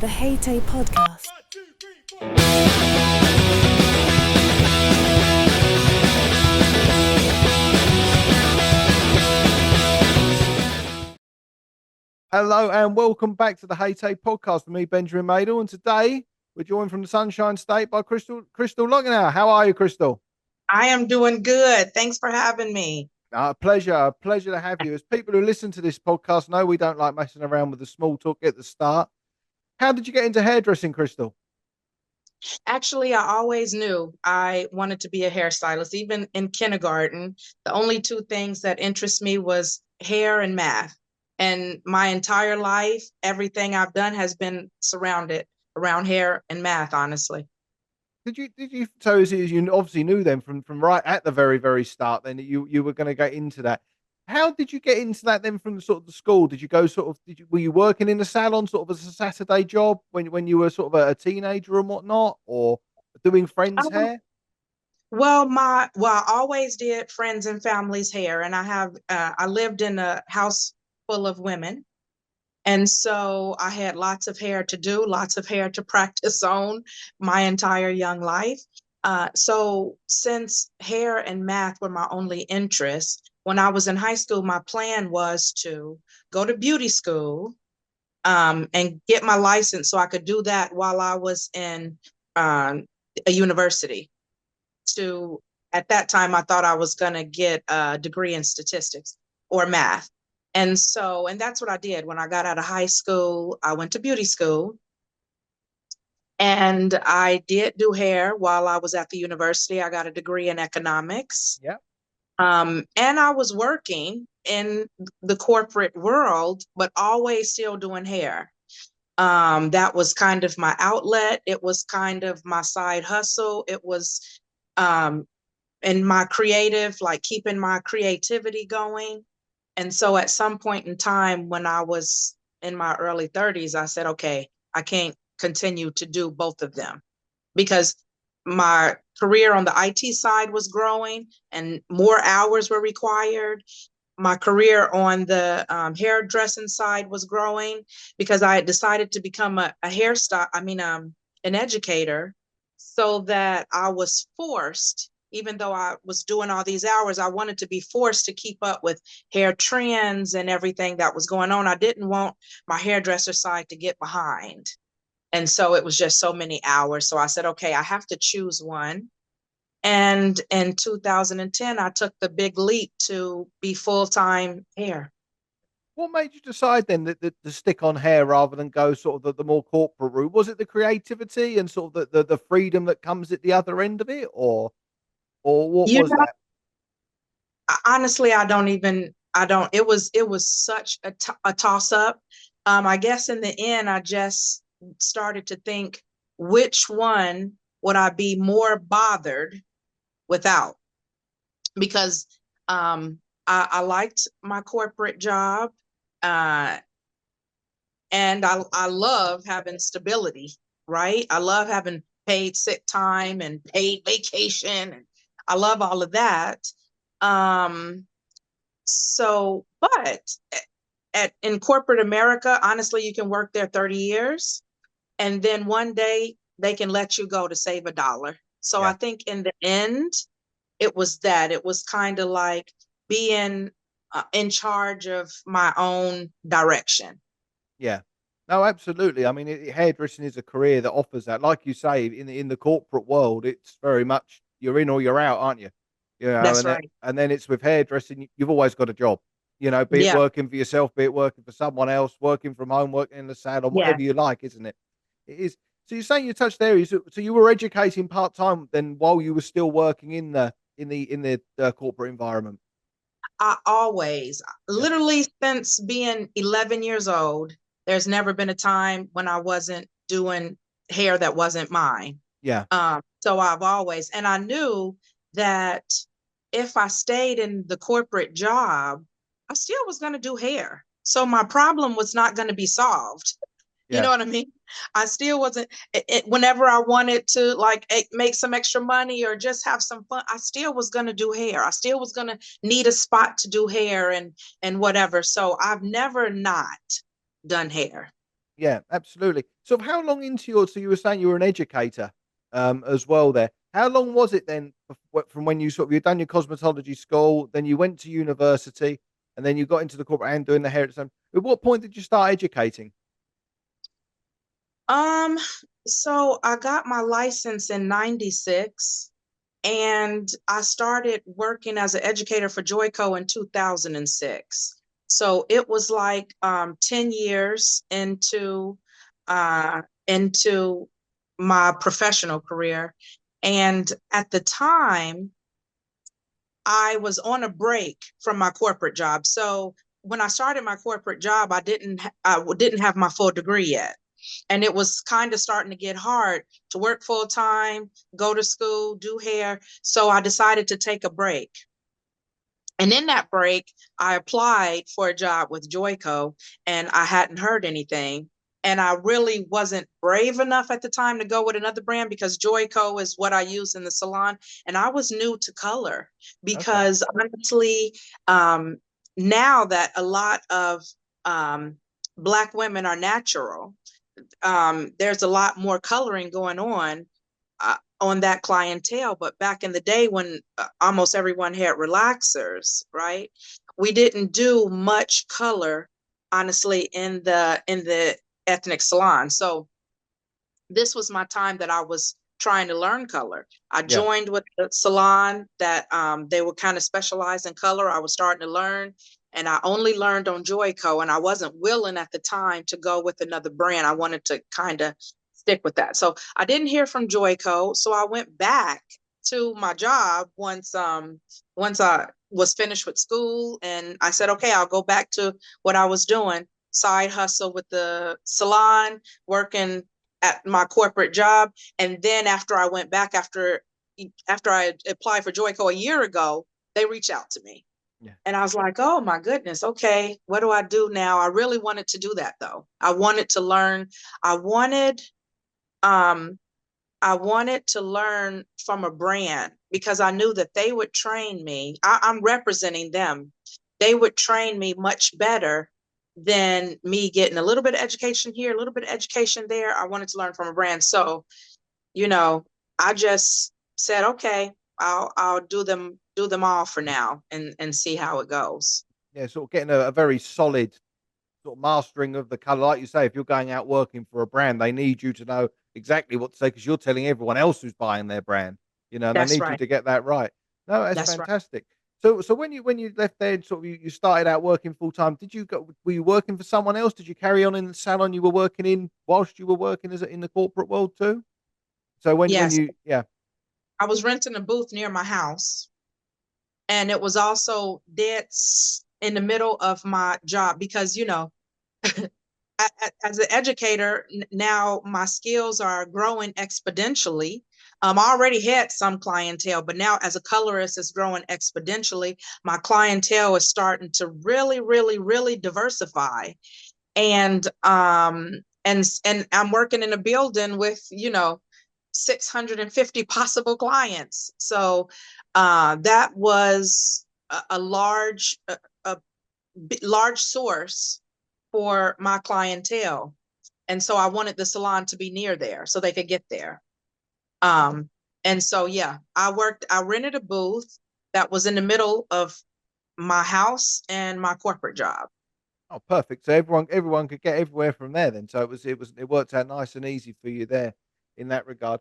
the H.A.T.A.E podcast. Hello and welcome back to the H.A.T.A.E podcast with me, Benjamin Madel, and today we're joined from the Sunshine State by Crystal Lockinour. How are you, Crystal? I am doing good. Thanks for having me. A pleasure to have you. As people who listen to this podcast know, we don't like messing around with the small talk at the start. How did you get into hairdressing, Crystal? Actually, I always knew I wanted to be a hairstylist. Even in kindergarten, the only two things that interest me was hair and math. And my entire life, everything I've done has been surrounded around hair and math, honestly. Did you so as you obviously knew them from right at the very start then that you were going to get into that. How did you get into that then from sort of the school? Did you go were you working in the salon sort of as a Saturday job when you were sort of a teenager and whatnot, or doing friends' Um, hair? I always did friends and family's hair, and I lived in a house full of women. And so I had lots of hair to do, lots of hair to practice on my entire young life. So since hair and math were my only interests, when I was in high school, my plan was to go to beauty school and get my license so I could do that while I was in a university. At that time, I thought I was going to get a degree in statistics or math. And that's what I did. When I got out of high school, I went to beauty school and I did do hair while I was at the university. I got a degree in economics. Yeah. And I was working in the corporate world, but always still doing hair. That was kind of my outlet. It was kind of my side hustle. It was in my creative, like keeping my creativity going. And so at some point in time when I was in my early 30s, I said, okay, I can't continue to do both of them because my career on the IT side was growing and more hours were required. My career on the hairdressing side was growing because I had decided to become an educator, so that I was forced, even though I was doing all these hours, I wanted to be forced to keep up with hair trends and everything that was going on. I didn't want my hairdresser side to get behind. And so it was just so many hours. So I said, okay, I have to choose one. And in 2010, I took the big leap to be full-time hair. What made you decide then that to stick on hair rather than go sort of the more corporate route? Was it the creativity and sort of the freedom that comes at the other end of it, or what You was know, that? honestly, it was such a toss up. I guess in the end, I just started to think, which one would I be more bothered without? Because I liked my corporate job. Uh, and I love having stability, right? I love having paid sick time and paid vacation, and I love all of that. Um, but in corporate America, honestly, you can work there 30 years, and then one day they can let you go to save $1. So I Yeah. think in the end, it was kind of like being in charge of my own direction. Yeah. No, absolutely. I mean, hairdressing is a career that offers that. Like you say, in the corporate world, it's very much you're in or you're out, aren't you? You know, That's right. and then it's with hairdressing, you've always got a job. You know, be it Yeah. working for yourself, be it working for someone else, working from home, working in the salon, Yeah. whatever you like, isn't it? It is. So you're saying you touched areas. So you were educating part time then while you were still working in the corporate environment. I always, Yeah. literally since being 11 years old, there's never been a time when I wasn't doing hair that wasn't mine. Yeah. So I've always, and I knew that if I stayed in the corporate job, I still was going to do hair. So my problem was not going to be solved. You Yeah. know what I mean? I still wasn't, whenever I wanted to like make some extra money or just have some fun, I still was going to do hair. I still was going to need a spot to do hair and whatever. So I've never not done hair. Yeah, absolutely. So how long into your, so you were saying you were an educator as well there. How long was it then from when you sort of, you'd done your cosmetology school, then you went to university, and then you got into the corporate and doing the hair at the same. At what point did you start educating? Um, so I got my license in 96 and I started working as an educator for Joico in 2006. So it was like 10 years into my professional career. And at the time, I was on a break from my corporate job. So when I started my corporate job, I didn't have my full degree yet. And it was kind of starting to get hard to work full time, go to school, do hair. So I decided to take a break. And in that break, I applied for a job with Joico and I hadn't heard anything. And I really wasn't brave enough at the time to go with another brand because Joico is what I use in the salon. And I was new to color Okay. because honestly, um, now that a lot of um, Black women are natural, there's a lot more coloring going on that clientele. But back in the day when almost everyone had relaxers, right? We didn't do much color, honestly, in the ethnic salon. So this was my time that I was trying to learn color. I Yeah. joined with the salon that they were kind of specialized in color. I was starting to learn, and I only learned on Joico, and I wasn't willing at the time to go with another brand. I wanted to kind of stick with that. So I didn't hear from Joico, so I went back to my job once I was finished with school, and I said, okay, I'll go back to what I was doing, side hustle with the salon, working at my corporate job. And then after I went back after I applied for Joico a year ago, they reached out to me. Yeah. And I was like, oh my goodness, okay, what do I do now? I really wanted to do that though. I wanted to learn. I wanted um I wanted to learn from a brand because I knew that they would train me. I'm representing them. They would train me much better than me getting a little bit of education here, a little bit of education there. I wanted to learn from a brand. So, you know, I just said, okay, I'll do them all for now and see how it goes. Yeah. Sort of getting a very solid sort of mastering of the color. Like you say, if you're going out working for a brand, they need you to know exactly what to say because you're telling everyone else who's buying their brand, and they That's need you right. to get that right. No, that's That's right. fantastic. So when you left there, and sort of you started out working full time. Did you go? Were you working for someone else? Did you carry on in the salon you were working in whilst you were working as in the corporate world too? So when Yes. you yeah I was renting a booth near my house, and it was also in the middle of my job because as an educator now my skills are growing exponentially. I already had some clientele, but now as a colorist it's growing exponentially. My clientele is starting to really really really diversify, and I'm working in a building with 650 possible clients. So that was a large source for my clientele. And so I wanted the salon to be near there so they could get there. Um, and so, yeah, I rented a booth that was in the middle of my house and my corporate job. oh, perfect. So everyone could get everywhere from there then. So it worked out nice and easy for you there in that regard.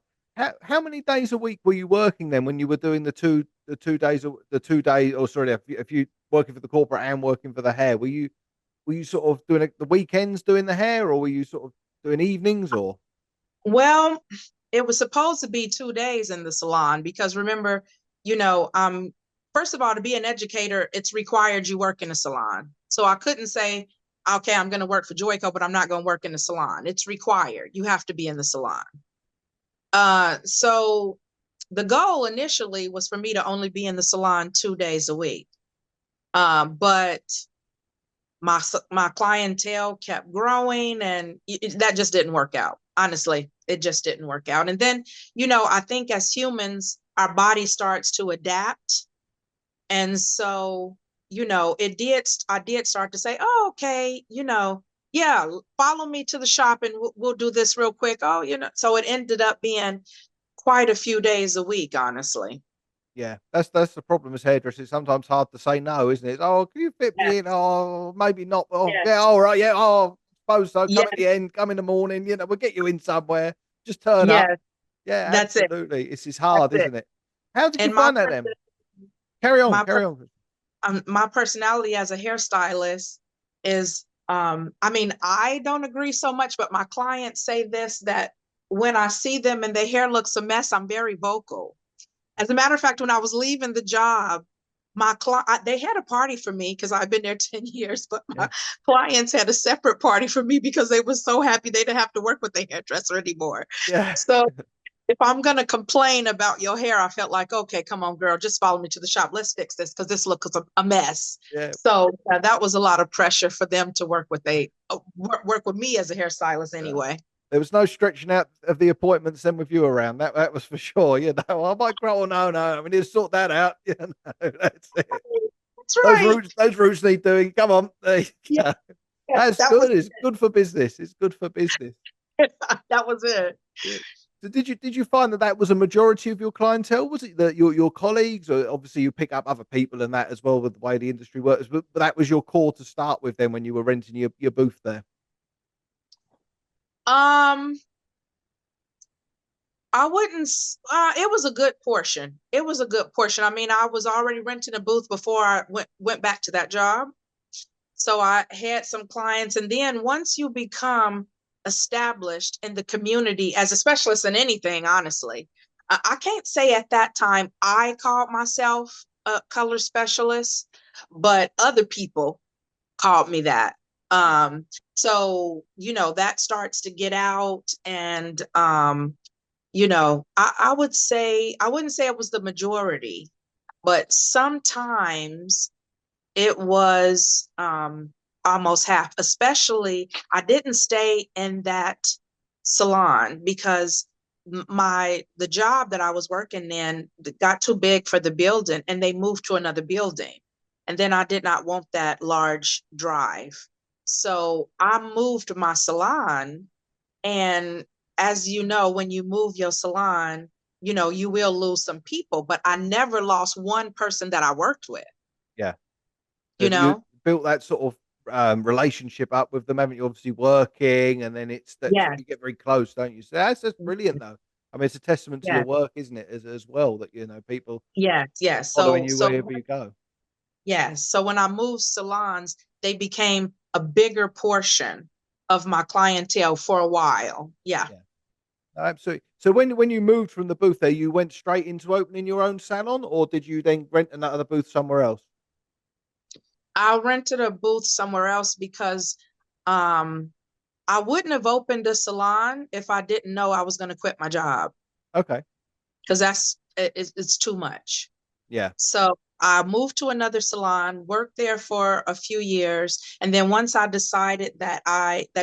How many days a week were you working then when you were doing the 2 days, or sorry, if you working for the corporate and working for the hair? Were you sort of doing the weekends doing the hair, or were you sort of doing evenings or? Well, it was supposed to be 2 days in the salon because remember, you know, um, first of all, to be an educator, it's required you work in a salon. So I couldn't say, okay, I'm going to work for Joico, but I'm not going to work in the salon. It's required. You have to be in the salon. So the goal initially was for me to only be in the salon 2 days a week. But my clientele kept growing and that just didn't work out. Honestly, it just didn't work out. And then, I think as humans, our body starts to adapt. And so, I did start to say, oh, okay, yeah, follow me to the shop and we'll do this real quick. Oh, so it ended up being quite a few days a week, honestly. Yeah, that's the problem as hairdressers. It's sometimes hard to say no, isn't it? Oh, can you fit Yeah, me in? Oh, maybe not. Oh, yeah, yeah, all right, yeah. Oh, suppose so. Come yeah, at the end. Come in the morning. We'll get you in somewhere. Just turn up. yeah. Yeah, That's it. absolutely. It's That's hard, it. isn't it? How did you And my find that then? Carry on, my carry on. my personality as a hairstylist is, I mean, I don't agree so much, but my clients say this, that when I see them and their hair looks a mess, I'm very vocal. As a matter of fact, when I was leaving the job, they had a party for me because I've been there 10 years, but Yeah, my clients had a separate party for me because they were so happy they didn't have to work with the hairdresser anymore. yeah, So if I'm going to complain about your hair, I felt like, okay, come on, girl, just follow me to the shop. Let's fix this because this looks a mess. yeah, So that was a lot of pressure for them to work with me as a hairstylist yeah. anyway. There was no stretching out of the appointments then with you around. That was for sure. I might grow. Oh, no, no. We need to sort that out. No, that's it. That's right. Those roots need doing. Come on. There you Yeah, go. yeah, That's that was good. It's good for business. It's good for business. it. That was it. Yeah. So did you find that that was a majority of your clientele? Was it that your colleagues, or obviously you pick up other people and that as well with the way the industry works, but that was your core to start with then when you were renting your booth there? Um, I wouldn't. It was a good portion. It was a good portion. I mean, I was already renting a booth before I went back to that job. So I had some clients. And then once you become established in the community as a specialist in anything, honestly, I can't say at that time I called myself a color specialist, but other people called me that. Yeah. So, that starts to get out. And, I wouldn't say it was the majority, but sometimes it was almost half. Especially, I didn't stay in that salon because the job that I was working in got too big for the building and they moved to another building. And then I did not want that large drive. So I moved my salon. And as you know, when you move your salon, you will lose some people, but I never lost one person that I worked with, Yeah. you You know? built that sort of relationship up with them, haven't you? Obviously working, and then it's that sort Yes, you get very close, don't you? So that's brilliant, though. I mean, it's a testament to your yes, work, isn't it? As well that people yes, yes. following So, you wherever you go. yes. So when I moved salons, they became a bigger portion of my clientele for a while. Yeah. Yeah, absolutely. So when you moved from the booth there, you went straight into opening your own salon, or did you then rent another booth somewhere else? I rented a booth somewhere else because um, I wouldn't have opened a salon if I didn't know I was going to quit my job Okay. because it's too much. Yeah. So I moved to another salon, worked there for a few years, and then once I decided that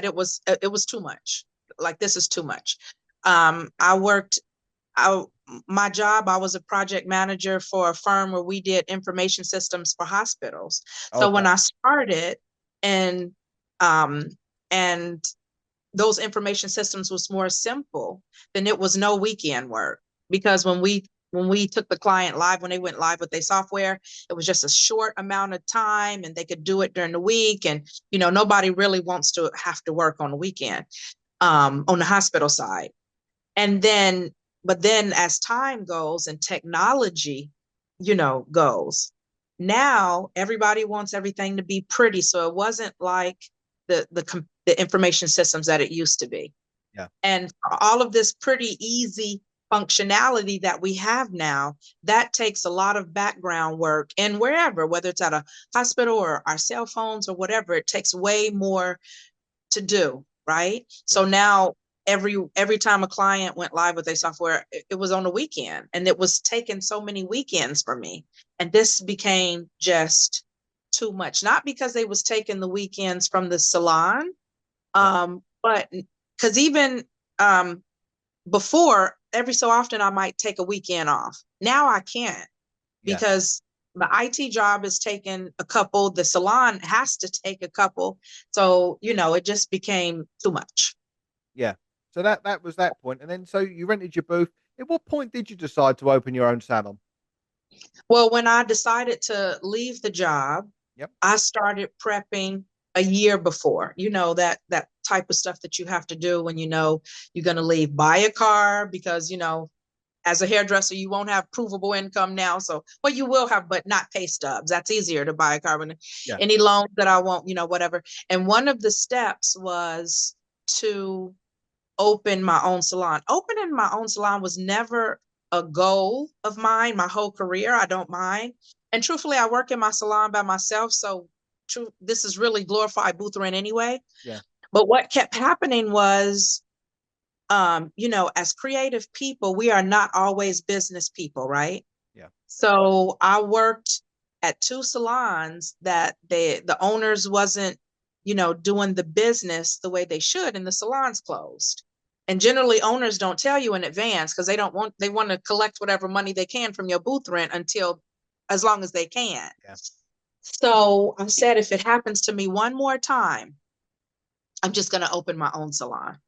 it was too much, like this is too much. I worked. I My job, I was a project manager for a firm where we did information systems for hospitals. So when Okay. I started, and um and those information systems was more simple, then it was no weekend work because when we took the client live, when they went live with their software, it was just a short amount of time and they could do it during the week. And nobody really wants to have to work on the weekend, on the hospital side. And then but then as time goes and technology goes, now everybody wants everything to be pretty, so it wasn't like the information systems that it used to be. Yeah. And all of this pretty easy functionality that we have now, that takes a lot of background work. And wherever, whether it's at a hospital or our cell phones or whatever, it takes way more to do, right? So Yeah. now every time a client went live with a software, it was on the weekend, and it was taking so many weekends for me. And this became just too much. Not because they was taking the weekends from the salon, Yeah. but because even before, every so often I might take a weekend off. Now I can't Yeah. because the IT job is taking a couple, the salon has to take a couple. So, it just became too much. Yeah. So that was that point. And then so you rented your booth. At what point did you decide to open your own salon? Well, when I decided to leave the job, Yep. I started prepping a year before, that type of stuff that you have to do when you're going to leave. Buy a car because, as a hairdresser, you won't have provable income now. So, well, you will have, but not pay stubs. That's easier to buy a car when Yeah. any loans that I won't, whatever. And one of the steps was to open my own salon. Opening my own salon was never a goal of mine my whole career. I don't mind. And truthfully, I work in my salon by myself. So this is really glorified booth rent anyway. Yeah. But what kept happening was, as creative people, we are not always business people, right? Yeah. So I worked at two salons that the owners wasn't, doing the business the way they should, and the salons closed. And generally owners don't tell you in advance because they want to collect whatever money they can from your booth rent until as long as they can. Yeah. So I said, if it happens to me one more time, I'm just going to open my own salon.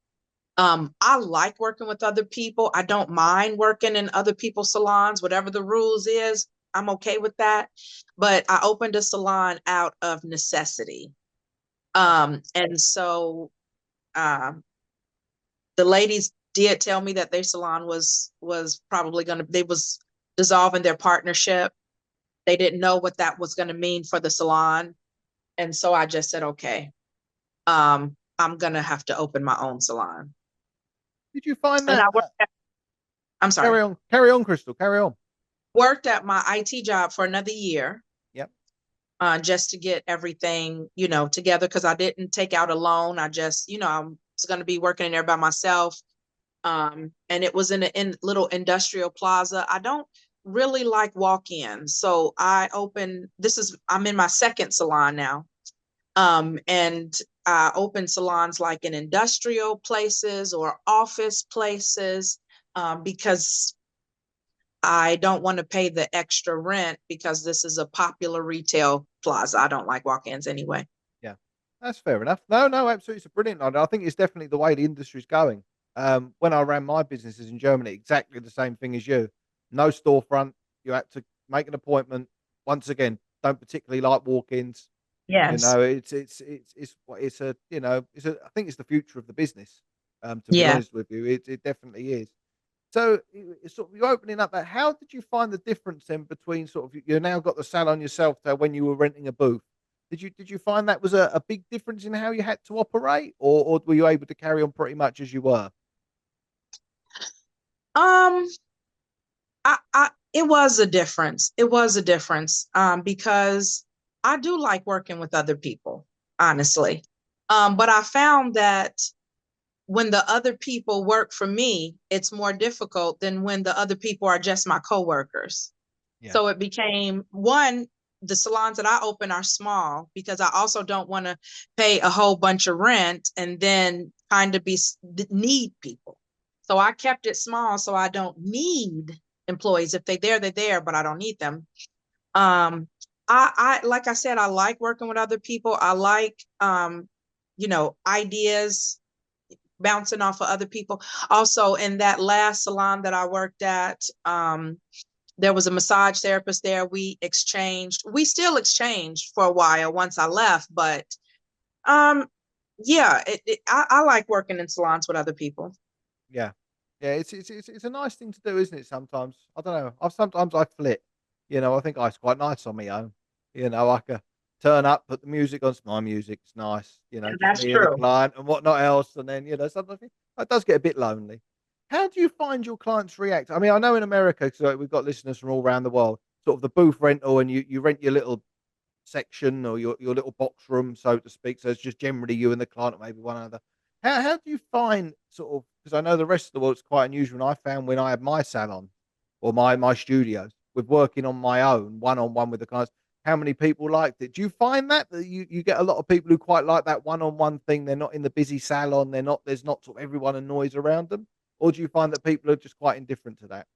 I like working with other people. I don't mind working in other people's salons, whatever the rules is, I'm okay with that. But I opened a salon out of necessity. And so um, the ladies did tell me that their salon was probably they was dissolving their partnership. They didn't know what that was going to mean for the salon. And so I just said, okay, I'm going to have to open my own salon. Did you find And that? I'm sorry. Carry on, Crystal. Carry on. Worked at my IT job for another year, Yep. just to get everything, together because I didn't take out a loan. I just, I was going to be working in there by myself. And it was in a little industrial plaza. I don't really like walk-ins. So I'm in my second salon now. And I open salons like in industrial places or office places, because I don't want to pay the extra rent because this is a popular retail plaza. I don't like walk-ins anyway. Yeah. That's fair enough. No, no, absolutely. It's a brilliant idea. I think it's definitely the way the industry's going. When I ran my businesses in Germany, exactly the same thing as you. No storefront. You had to make an appointment. Once again, don't particularly like walk-ins. You Yes. know, it's a I think it's the future of the business. To be Yeah. honest with you, it definitely is. So it's sort of you opening up that. How did you find the difference then between sort of you now got the salon yourself to when you were renting a booth? Did you find that was a big difference in how you had to operate, or were you able to carry on pretty much as you were? Um, it was a difference. It was a difference, because I do like working with other people, honestly. But I found that when the other people work for me, it's more difficult than when the other people are just my coworkers. Yeah, So it became one, the salons that I open are small because I also don't want to pay a whole bunch of rent and then kind of need people. So I kept it small so I don't need employees. If they're there, but I don't need them. Um, like I said, I like working with other people. I like, ideas bouncing off of other people. Also, in that last salon that I worked at, there was a massage therapist there. We still exchanged for a while once I left, but um, yeah, I like working in salons with other people. yeah, yeah. It's a nice thing to do, isn't it? Sometimes I don't know. Sometimes I flit. I think it's quite nice on my own. I can turn up, put the music on. It's my music. It's nice. Just That's me and the true. client and whatnot else. And then sometimes it does get a bit lonely. How do you find your clients react? I mean, I know in America, because we've got listeners from all around the world, sort of the booth rental, and you rent your little section or your little box room, so to speak. So it's just generally you and the client, or maybe one other. How do you find sort of, because I know the rest of the world's quite unusual, and I found when I had my salon or my studios with working on my own one on one with the clients, how many people liked it? Do you find that you get a lot of people who quite like that one on one thing? They're not in the busy salon. There's not sort of everyone and noise around them, or do you find that people are just quite indifferent to that?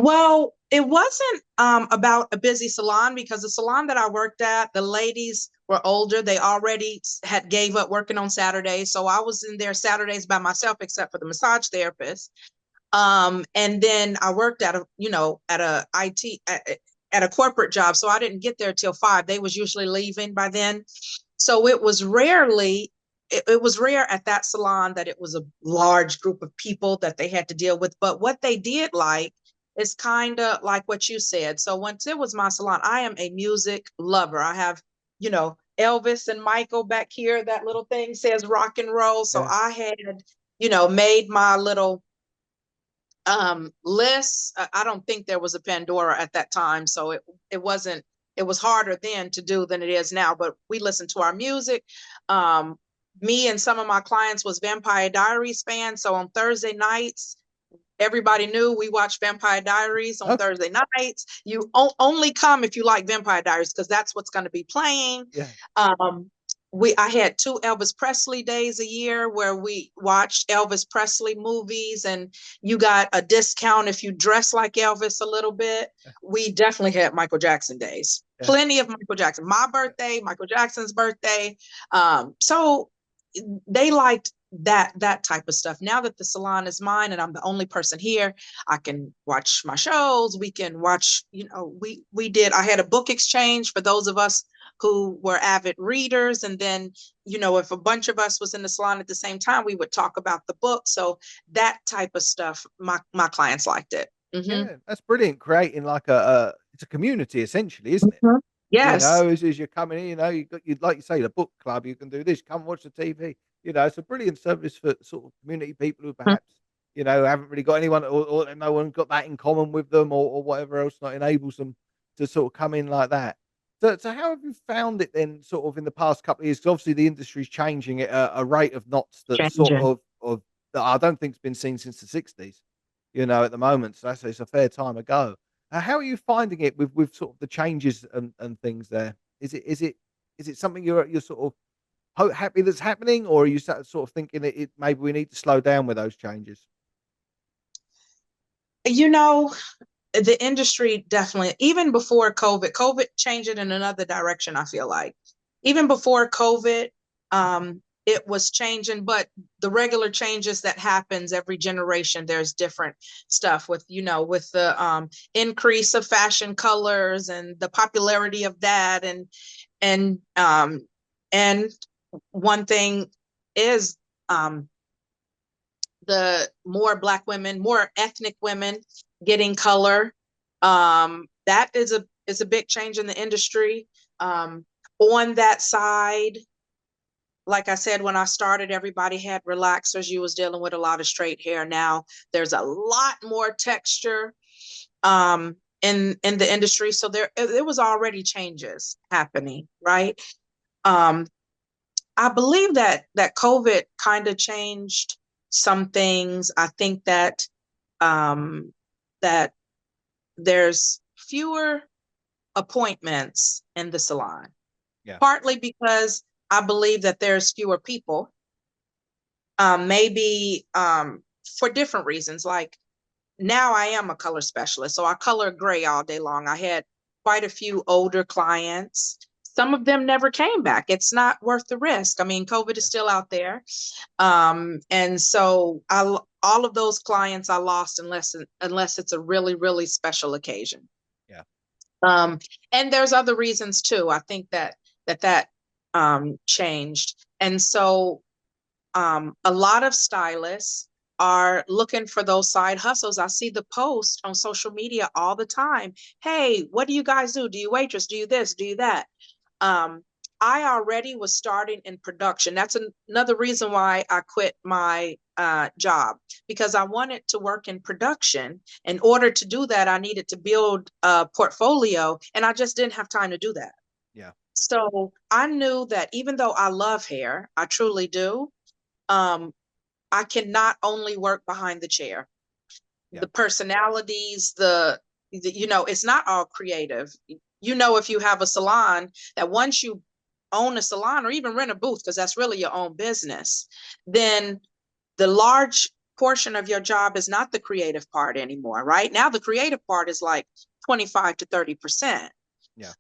Well, it wasn't about a busy salon because the salon that I worked at, the ladies were older. They already had gave up working on Saturdays, so I was in there Saturdays by myself, except for the massage therapist. And then I worked at a, at a IT at a corporate job, so I didn't get there till 5. They was usually leaving by then, so it was rare at that salon that it was a large group of people that they had to deal with. But what they did like is kind of like what you said. So once it was my salon, I am a music lover. I have, Elvis and Michael back here. That little thing says rock and roll. So Yeah. I had, made my little lists. I don't think there was a Pandora at that time, so it wasn't. It was harder then to do than it is now. But we listened to our music. Um, Me and some of my clients was Vampire Diaries fans, so on Thursday nights everybody knew we watched Vampire Diaries on Okay. Thursday nights. You only come if you like Vampire Diaries because that's what's going to be playing. Yeah. Um, I had 2 Elvis Presley days a year where we watched Elvis Presley movies, and you got a discount if you dress like Elvis a little bit. We definitely had Michael Jackson days. Yeah. Plenty of Michael Jackson. My birthday, Michael Jackson's birthday. So they liked that type of stuff. Now that the salon is mine and I'm the only person here, I can watch my shows. We can watch, I had a book exchange for those of us who were avid readers. And then, if a bunch of us was in the salon at the same time, we would talk about the book. So that type of stuff, my clients liked it. Mm-hmm. Yeah. That's brilliant. Creating like a it's a community essentially, isn't it? Mm-hmm. Yes. As you're coming in, you like you say, the book club, you can do this, come watch the TV. It's a brilliant service for sort of community people who perhaps, haven't really got anyone or no one got that in common with them or whatever else that enables them to sort of come in like that. So how have you found it then, sort of in the past couple of years? 'Cause obviously the industry's changing at a rate of knots that sort Changing. of that I don't think's been seen since the 60s, at the moment. So it's a fair time ago. How are you finding it with sort of the changes and things there? Is it something you're sort of happy that's happening, or are you sort of thinking it maybe we need to slow down with those changes? You know, the industry definitely, even before COVID changed it in another direction, I feel like. Even before COVID, it was changing, but the regular changes that happens every generation, there's different stuff with, with the increase of fashion colors and the popularity of that. And and one thing is um the more Black women, more ethnic women getting color. That is a big change in the industry. On that side, like I said, when I started, everybody had relaxers. You was dealing with a lot of straight hair. Now there's a lot more texture in the industry. So there was already changes happening, right? Um, I believe that COVID kind of changed some things. I think um, that there's fewer appointments in the salon, Yeah, partly because I believe that there's fewer people, maybe for different reasons. Like now I am a color specialist, so I color gray all day long. I had quite a few older clients. Some of them never came back. It's not worth the risk. I mean, COVID is yeah, still out there. And so all of those clients I lost unless it's a really, really special occasion. yeah, Um, and there's other reasons too. I think that changed. And so a lot of stylists are looking for those side hustles. I see the post on social media all the time. Hey, what do you guys do? Do you waitress? Do you this? Do you that? Um, I already was starting in production. That's another reason why I quit my job, because I wanted to work in production. In order to do that, I needed to build a portfolio, and I just didn't have time to do that. yeah, So I knew that even though I love hair, I truly do, um, I cannot only work behind the chair. yeah, The personalities, it's not all creative. If you have a salon, that once you own a salon or even rent a booth, because that's really your own business, then the large portion of your job is not the creative part anymore, right? Now the creative part is like 25 to 30%. Yeah.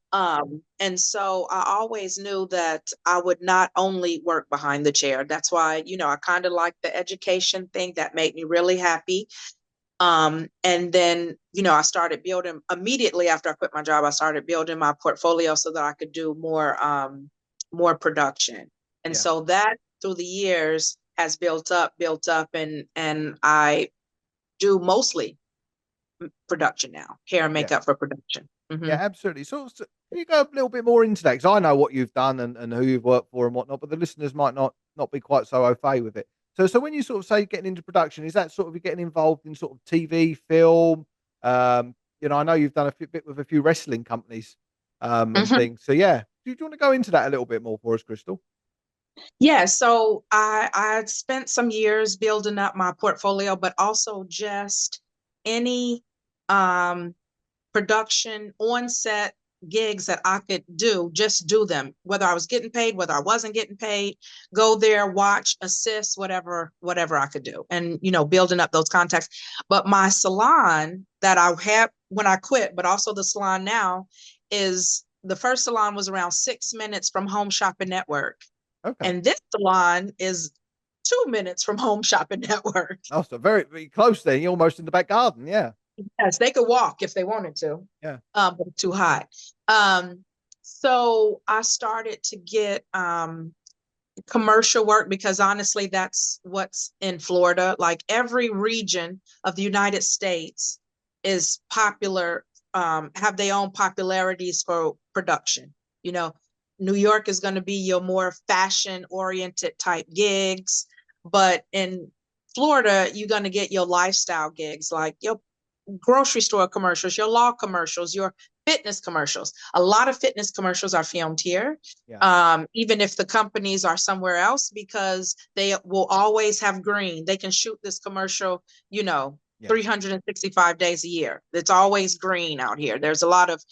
And so I always knew that I would not only work behind the chair. That's why, I kind of like the education thing. That made me really happy. And then, I started building immediately after I quit my job. I started building my portfolio so that I could do more production. And Yeah. so that through the years has built up, and I do mostly production now, hair and Yeah. makeup for production. Yeah, absolutely. So can you go a little bit more into that? Because I know what you've done and who you've worked for and whatnot, but the listeners might not be quite so au fait with it. So when you sort of say getting into production, is that sort of you getting involved in sort of TV, film? I know you've done bit with a few wrestling companies and Mhm. things. So yeah, do you want to go into that a little bit more for us, Crystal? Yeah, so I spent some years building up my portfolio, but also just any um production on set gigs that I could do, just do them, whether I was getting paid, whether I wasn't getting paid, go there, watch, assist, whatever I could do. And, building up those contacts. But my salon that I had when I quit, but also the salon now, is the first salon was around 6 minutes from Home Shopping Network. Okay. And this salon is 2 minutes from Home Shopping Network. Oh, so very, very close then. You're almost in the back garden. Yeah. Yes, they could walk if they wanted to, Yeah. but it's too hot. Um, so I started to get commercial work because honestly, that's what's in Florida. Like every region of the United States is popular, have their own popularities for production. You know, New York is going to be your more fashion oriented type gigs, but in Florida, you're going to get your lifestyle gigs, like your grocery store commercials, your law commercials, your fitness commercials. A lot of fitness commercials are filmed here, Yeah. even if the companies are somewhere else, because they will always have green. They can shoot this commercial, Yeah. 365 days a year. It's always green out here. There's a lot of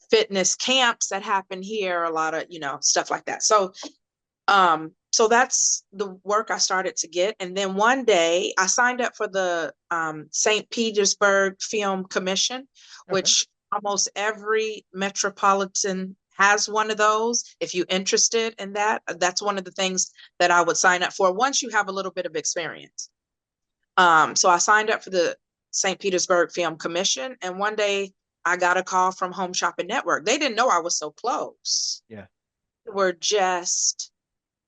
fitness camps that happen here, a lot of, stuff like that. So that's the work I started to get. And then one day I signed up for the St. Petersburg Film Commission, Okay. which almost every metropolitan has one of those. If you're interested in that, that's one of the things that I would sign up for once you have a little bit of experience. So I signed up for the St. Petersburg Film Commission. And one day I got a call from Home Shopping Network. They didn't know I was so close. Yeah. They were just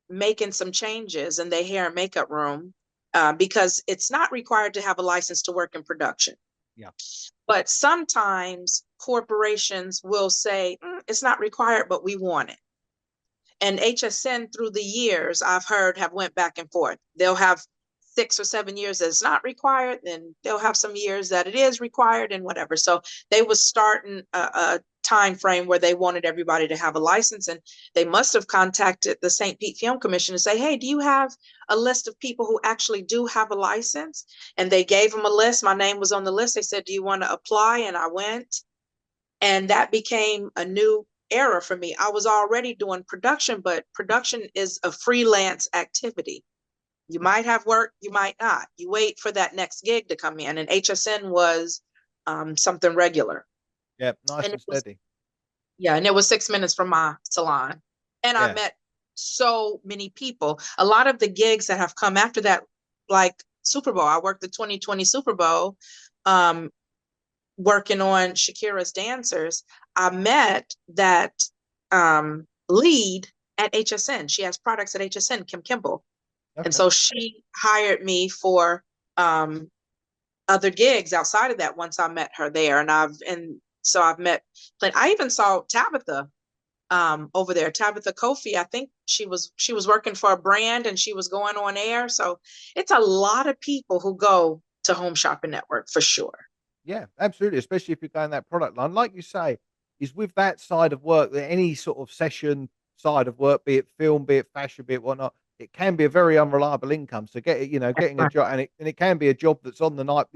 making some changes in their hair and makeup room, because it's not required to have a license to work in production. Yeah. But sometimes corporations will say, it's not required, but we want it. And HSN through the years, I've heard, have went back and forth. They'll have 6 or 7 years that it's not required, then they'll have some years that it is required and whatever. So they was starting a time frame where they wanted everybody to have a license, and they must have contacted the St. Pete Film Commission to say, hey, do you have a list of people who actually do have a license? And they gave them a list. My name was on the list. They said, do you want to apply? And I went, and that became a new era for me. I was already doing production, but production is a freelance activity. You might have work, you might not. You wait for that next gig to come in, and HSN was something regular. Yeah. Nice And and it was, steady. yeah, and it was 6 minutes from my salon. And I Yeah. met so many people. A lot of the gigs that have come after that, like Super Bowl, I worked the 2020 Super Bowl, working on Shakira's dancers. I met that lead at HSN. She has products at HSN, Kim Kimball. And Okay. so she hired me for other gigs outside of that once I met her there. So I've met, but I even saw Tabitha over there, Tabitha Kofi. I think she was working for a brand and she was going on air. So it's a lot of people who go to Home Shopping Network for sure. Yeah, absolutely. Especially if you're going that product line, like you say, is with that side of work, that any sort of session side of work, be it film, be it fashion, be it whatnot, it can be a very unreliable income. So getting a job, and it can be a job that's on the night,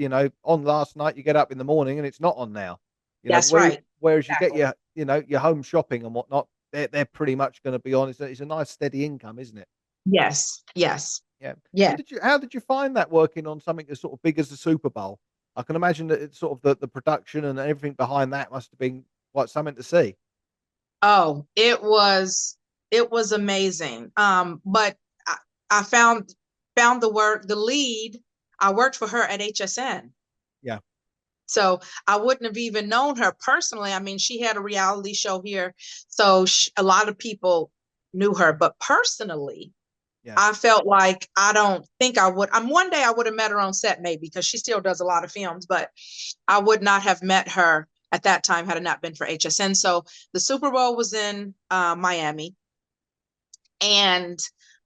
on last night. You get up in the morning and it's not on now. That's right. Whereas you get Exactly. your home shopping and whatnot, they're pretty much going to be on. It's a nice steady income, isn't it? Yes. Yes. Yeah. Yeah. How did you find that working on something as sort of big as the Super Bowl? I can imagine that it's sort of the production and everything behind that must have been quite something to see. Oh, it was amazing. But I found the lead. I worked for her at HSN. Yeah. So I wouldn't have even known her personally. I mean, she had a reality show here, so a lot of people knew her, but personally, Yeah. I felt like I don't think I would. One day I would have met her on set, maybe, because she still does a lot of films, but I would not have met her at that time had it not been for HSN. So the Super Bowl was in Miami, and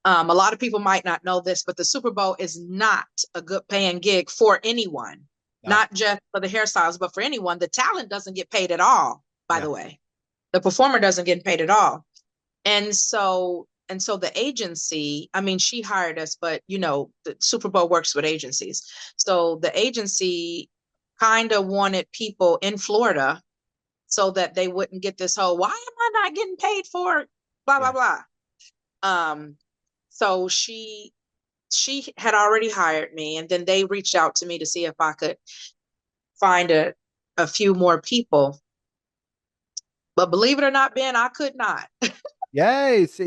a lot of people might not know this, but the Super Bowl is not a good paying gig for anyone, No. not just for the hairstyles, but for anyone. The talent doesn't get paid at all, by Yeah. the way. The performer doesn't get paid at all. And so the agency, I mean, she hired us, but the Super Bowl works with agencies. So the agency kind of wanted people in Florida so that they wouldn't get this whole, why am I not getting paid for blah, blah, Yeah. blah. So she had already hired me, and then they reached out to me to see if I could find a few more people. But believe it or not, Ben, I could not. Yeah, it's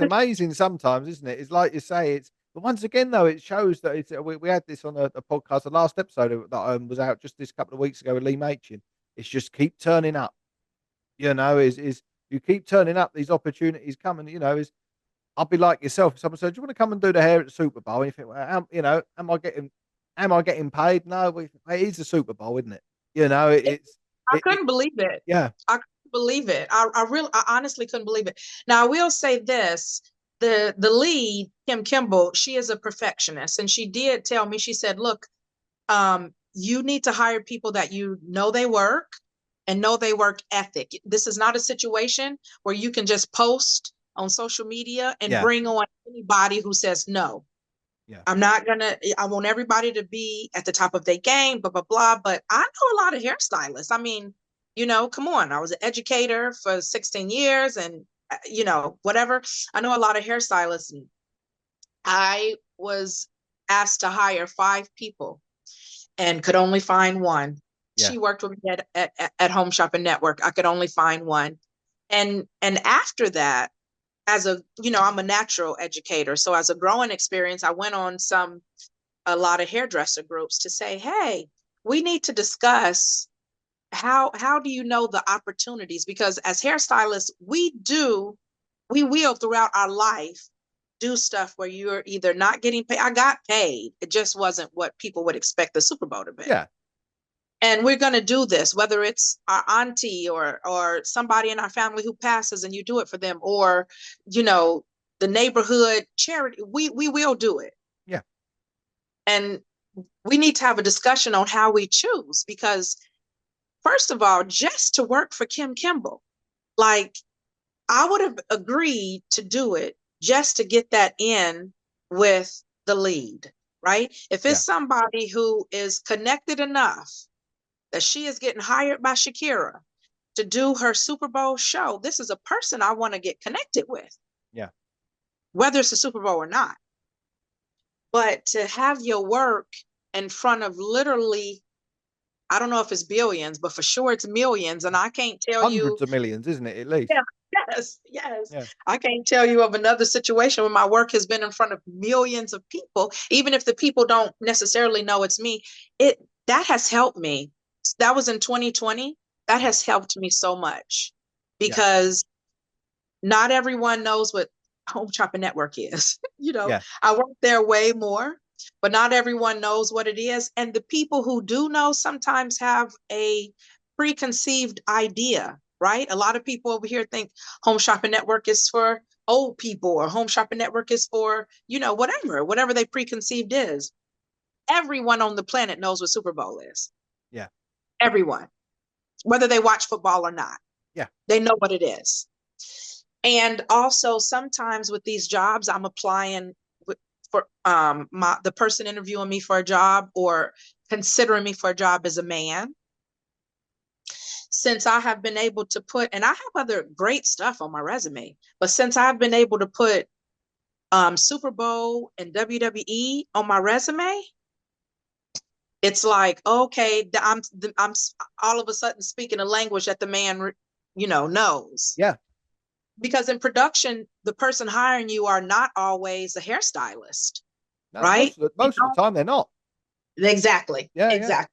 amazing sometimes, isn't it? It's like you say, but once again though, it shows that we had this on a podcast, the last episode that was out just this couple of weeks ago with Lee Machin. It's just keep turning up, is you keep turning up, these opportunities come, and is I'll be like yourself. If someone said, "Do you want to come and do the hair at the Super Bowl?" And you think, "Well, am I getting paid?" No, it is the Super Bowl, isn't it? I it couldn't believe it. yeah, I couldn't believe it. I honestly couldn't believe it. Now I will say this: the lead, Kim Kimball, she is a perfectionist, and she did tell me. She said, "Look, you need to hire people that they work and know they work ethic. This is not a situation where you can just post on social media and yeah, bring on anybody who says no. yeah, I want everybody to be at the top of their game, blah, blah, blah. But I know a lot of hairstylists. I mean, come on. I was an educator for 16 years and, whatever. I know a lot of hairstylists. And I was asked to hire 5 people and could only find one. yeah, She worked with me at Home Shopping Network. I could only find one. And after that, I'm a natural educator. So as a growing experience, I went on a lot of hairdresser groups to say, hey, we need to discuss how do you know the opportunities? Because as hairstylists, we will throughout our life do stuff where you're either not getting paid. I got paid. It just wasn't what people would expect the Super Bowl to be. yeah, And we're going to do this, whether it's our auntie or somebody in our family who passes and you do it for them, or, the neighborhood charity, we will do it. yeah, And we need to have a discussion on how we choose, because first of all, just to work for Kim Kimball, like I would have agreed to do it just to get that in with the lead, right? If yeah, it's somebody who is connected enough that she is getting hired by Shakira to do her Super Bowl show, this is a person I want to get connected with, yeah, whether it's a Super Bowl or not. But to have your work in front of literally, I don't know if it's billions, but for sure it's millions. And I can't tell you, hundreds of millions, isn't it? At least. yeah, yes, yes. Yeah, I can't tell you of another situation where my work has been in front of millions of people, even if the people don't necessarily know it's me. That has helped me. That was in 2020. That yeah, has helped me so much, yeah, because not everyone knows what Home Shopping Network is. yeah, I work there way more, but not everyone knows what it is. And the people who do know sometimes have a preconceived idea, right? A lot of people over here think Home Shopping Network is for old people, or Home Shopping Network is for, whatever they preconceived is. Everyone on the planet knows what Super Bowl is. yeah, Everyone, whether they watch football or not, yeah, they know what it is. And also sometimes with these jobs, I'm applying for the person interviewing me for a job or considering me for a job as a man. Since I have been able to put, and I have other great stuff on my resume, but since I've been able to put Super Bowl and WWE on my resume, it's like, okay, I'm all of a sudden speaking a language that the man, knows. Yeah. Because in production, the person hiring you are not always a hairstylist, No, right? most of the time they're not. Exactly. Yeah, yeah. Exactly.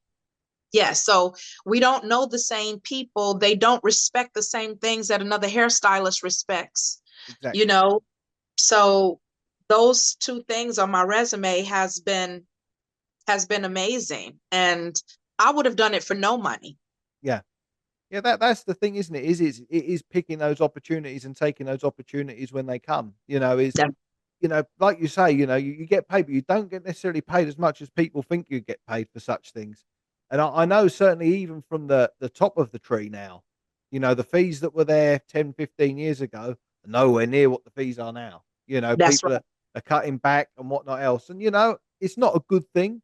Yeah. So we don't know the same people. They don't respect the same things that another hairstylist respects, you Exactly. know? So those two things on my resume has been amazing. And I would have done it for no money. Yeah. Yeah, that's the thing, isn't it? It is picking those opportunities and taking those opportunities when they come. Like you say, you get paid, but you don't get necessarily paid as much as people think you get paid for such things. And I know certainly even from the top of the tree now, the fees that were there 10, 15 years ago are nowhere near what the fees are now. That's People right. are cutting back and whatnot else. And, it's not a good thing.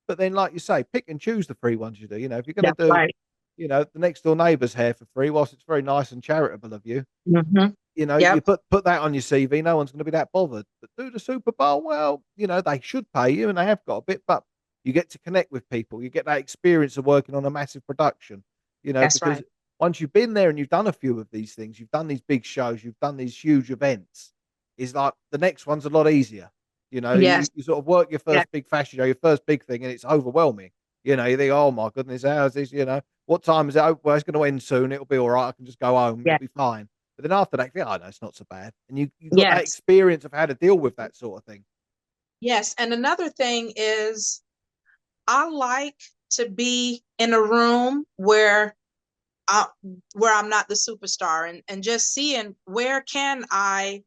But then, like you say, pick and choose the free ones you do. If you're going to That's do, right. the next door neighbour's hair for free, whilst it's very nice and charitable of you, Hmm. you Yep. put that on your CV. No one's going to be that bothered. But do the Super Bowl, well, they should pay you, and they have got a bit. But you get to connect with people. You get that experience of working on a massive production. That's Because right. once you've been there and you've done a few of these things, you've done these big shows, you've done these huge events. Is like the next one's a lot easier. Yes. You sort of work your Yeah. first big fashion show, your first big thing, and it's overwhelming. You think, oh my goodness, how's this? What time is it? Oh, well, it's going to end soon. It'll be all right. I can just go home. It'll Yeah. be fine. But then after that, you think, oh no, it's not so bad. And you got that Yes. experience of how to deal with that sort of thing. Yes. And another thing is I like to be in a room I, where I'm not the superstar, and just seeing where can I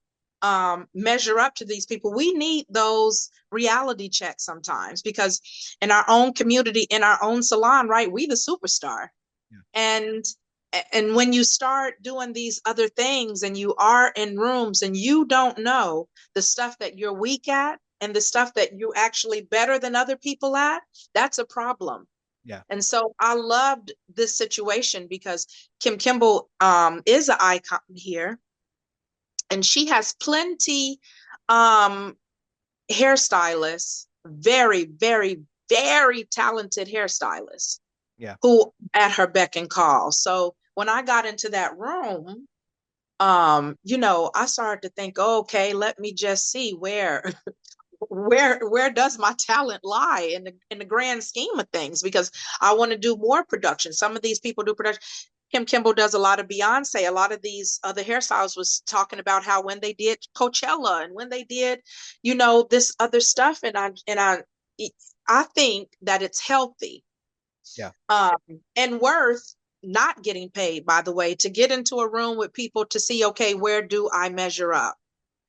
measure up to these people. We need those reality checks sometimes because in our own community, in our own salon, right, we the superstar. Yeah. And when you start doing these other things and you are in rooms and you don't know the stuff that you're weak at and the stuff that you're actually better than other people at, that's a problem. Yeah. And so I loved this situation because Kim Kimball is an icon here, and she has plenty um, hairstylists, very, very, very talented hairstylists Yeah. who at her beck and call. So when I got into that room, I started to think, oh, okay, let me just see where does my talent lie in the grand scheme of things, because I want to do more production. Some of these people do production. Kim Kimball does a lot of Beyonce. A lot of these other hairstylists was talking about how when they did Coachella and when they did, this other stuff. And I think that it's healthy Yeah. um, and worth not getting paid, by the way, to get into a room with people to see, okay, where do I measure up?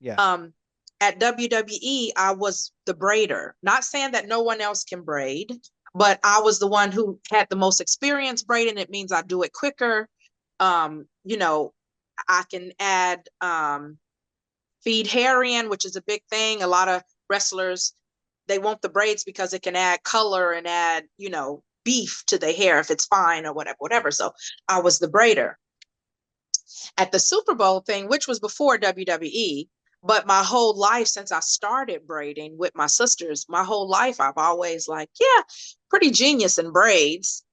Yeah. Um, at WWE, I was the braider. Not saying that no one else can braid, but I was the one who had the most experience braiding. It means I do it quicker. Um, you know, I can add feed hair in, which is a big thing. A lot of wrestlers, they want the braids because it can add color and add, beef to the hair if it's fine or whatever, whatever. So I was the braider at the Super Bowl thing, which was before WWE. But my whole life, since I started braiding with my sisters, my whole life I've always like, yeah, pretty genius in braids.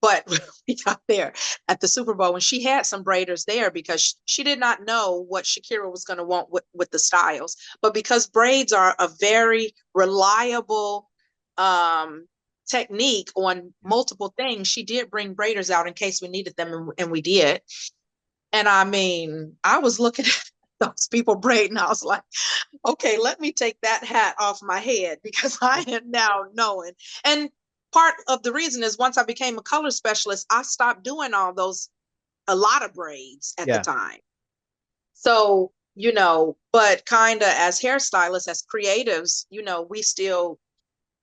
But we got there at the Super Bowl, and she had some braiders there because she did not know what Shakira was going to want with the styles. But because braids are a very reliable technique on Yeah. multiple things, she did bring braiders out in case we needed them, and we did. And I mean, I was looking at those people braiding. I was like, okay, let me take that hat off my head because I am now knowing. And part of the reason is once I became a color specialist, I stopped doing a lot of braids at the Yeah. time. So, but kind of as hairstylists, as creatives, we still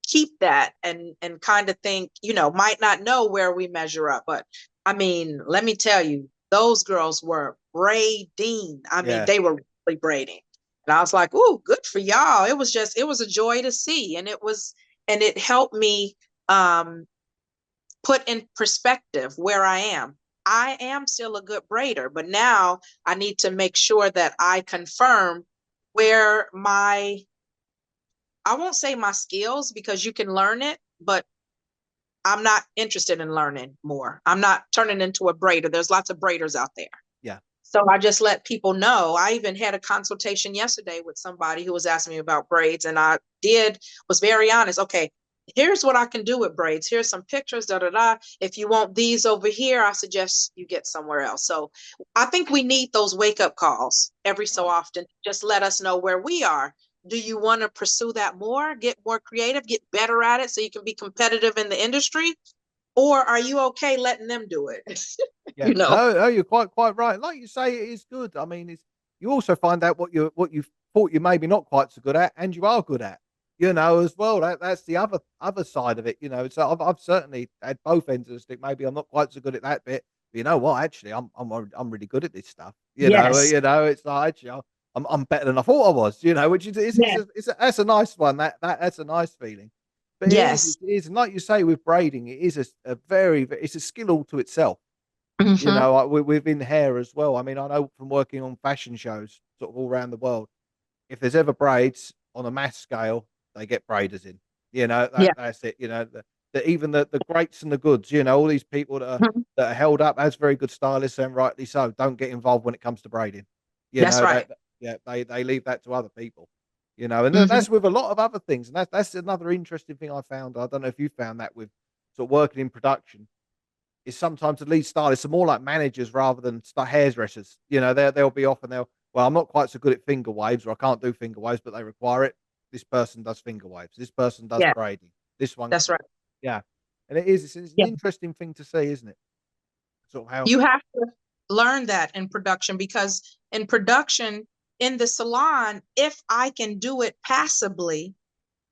keep that and kind of think, might not know where we measure up. But I mean, let me tell you, those girls were braiding. I mean, Yeah. they were really braiding. And I was like, "Ooh, good for y'all." It was a joy to see. And it helped me put in perspective where I am. I am still a good braider, but now I need to make sure that I confirm where I won't say my skills because you can learn it, but I'm not interested in learning more. I'm not turning into a braider. There's lots of braiders out there. Yeah. So I just let people know. I even had a consultation yesterday with somebody who was asking me about braids, and was very honest. Okay, here's what I can do with braids. Here's some pictures, da da da. If you want these over here, I suggest you get somewhere else. So I think we need those wake up calls every so Right. often. Just let us know where we are. Do you want to pursue that more, get more creative, get better at it so you can be competitive in the industry? Or are you okay letting them do it? Yeah. you know? No, no, you're quite right. Like you say, it is good. I mean, it's you also find out what you thought you maybe not quite so good at, and you are good at. As well. That's the other side of it. So I've certainly had both ends of the stick. Maybe I'm not quite so good at that bit, but you know what? Actually, I'm really good at this stuff. Yes. It's like actually I'm better than I thought I was. Which Yes. that's a nice one. That's a nice feeling. But Yes. it is, and like you say with braiding, it is a it's a skill all to itself. Hmm. Within hair as well. I mean, I know from working on fashion shows sort of all around the world, if there's ever braids on a mass scale, they get braiders in. Yeah. That's it. Even the greats and the goods, all these people Mhm. that are held up as very good stylists and rightly so, don't get involved when it comes to braiding. You That's know, right. that yeah, they leave that to other people. And Hmm. that's with a lot of other things. And that's another interesting thing I found. I don't know if you found that with sort of working in production is sometimes the lead stylists are more like managers rather than hairdressers. They'll be off and well, I'm not quite so good at finger waves, or I can't do finger waves, but they require it. This person does finger waves. This person does Yeah, braiding. This one, that's right. yeah. And it's an Yeah. interesting thing to see, isn't it? Sort of how, You have to learn that in production because in production, in the salon, if I can do it passably,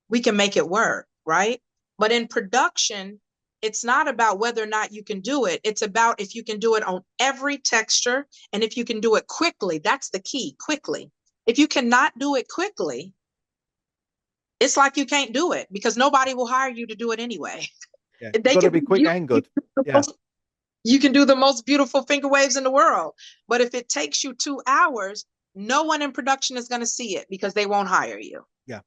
we can make it work, right? But in production, it's not about whether or not you can do it. It's about if you can do it on every texture and if you can do it quickly. That's the key, quickly. If you cannot do it quickly, it's like you can't do it because nobody will hire you to do it anyway. yeah, you've They got to can be be quick beautiful. and good. Yeah, You can do the most beautiful finger waves in the world. But if it takes you 2 hours, no one in production is going to see it because they won't hire you. yeah.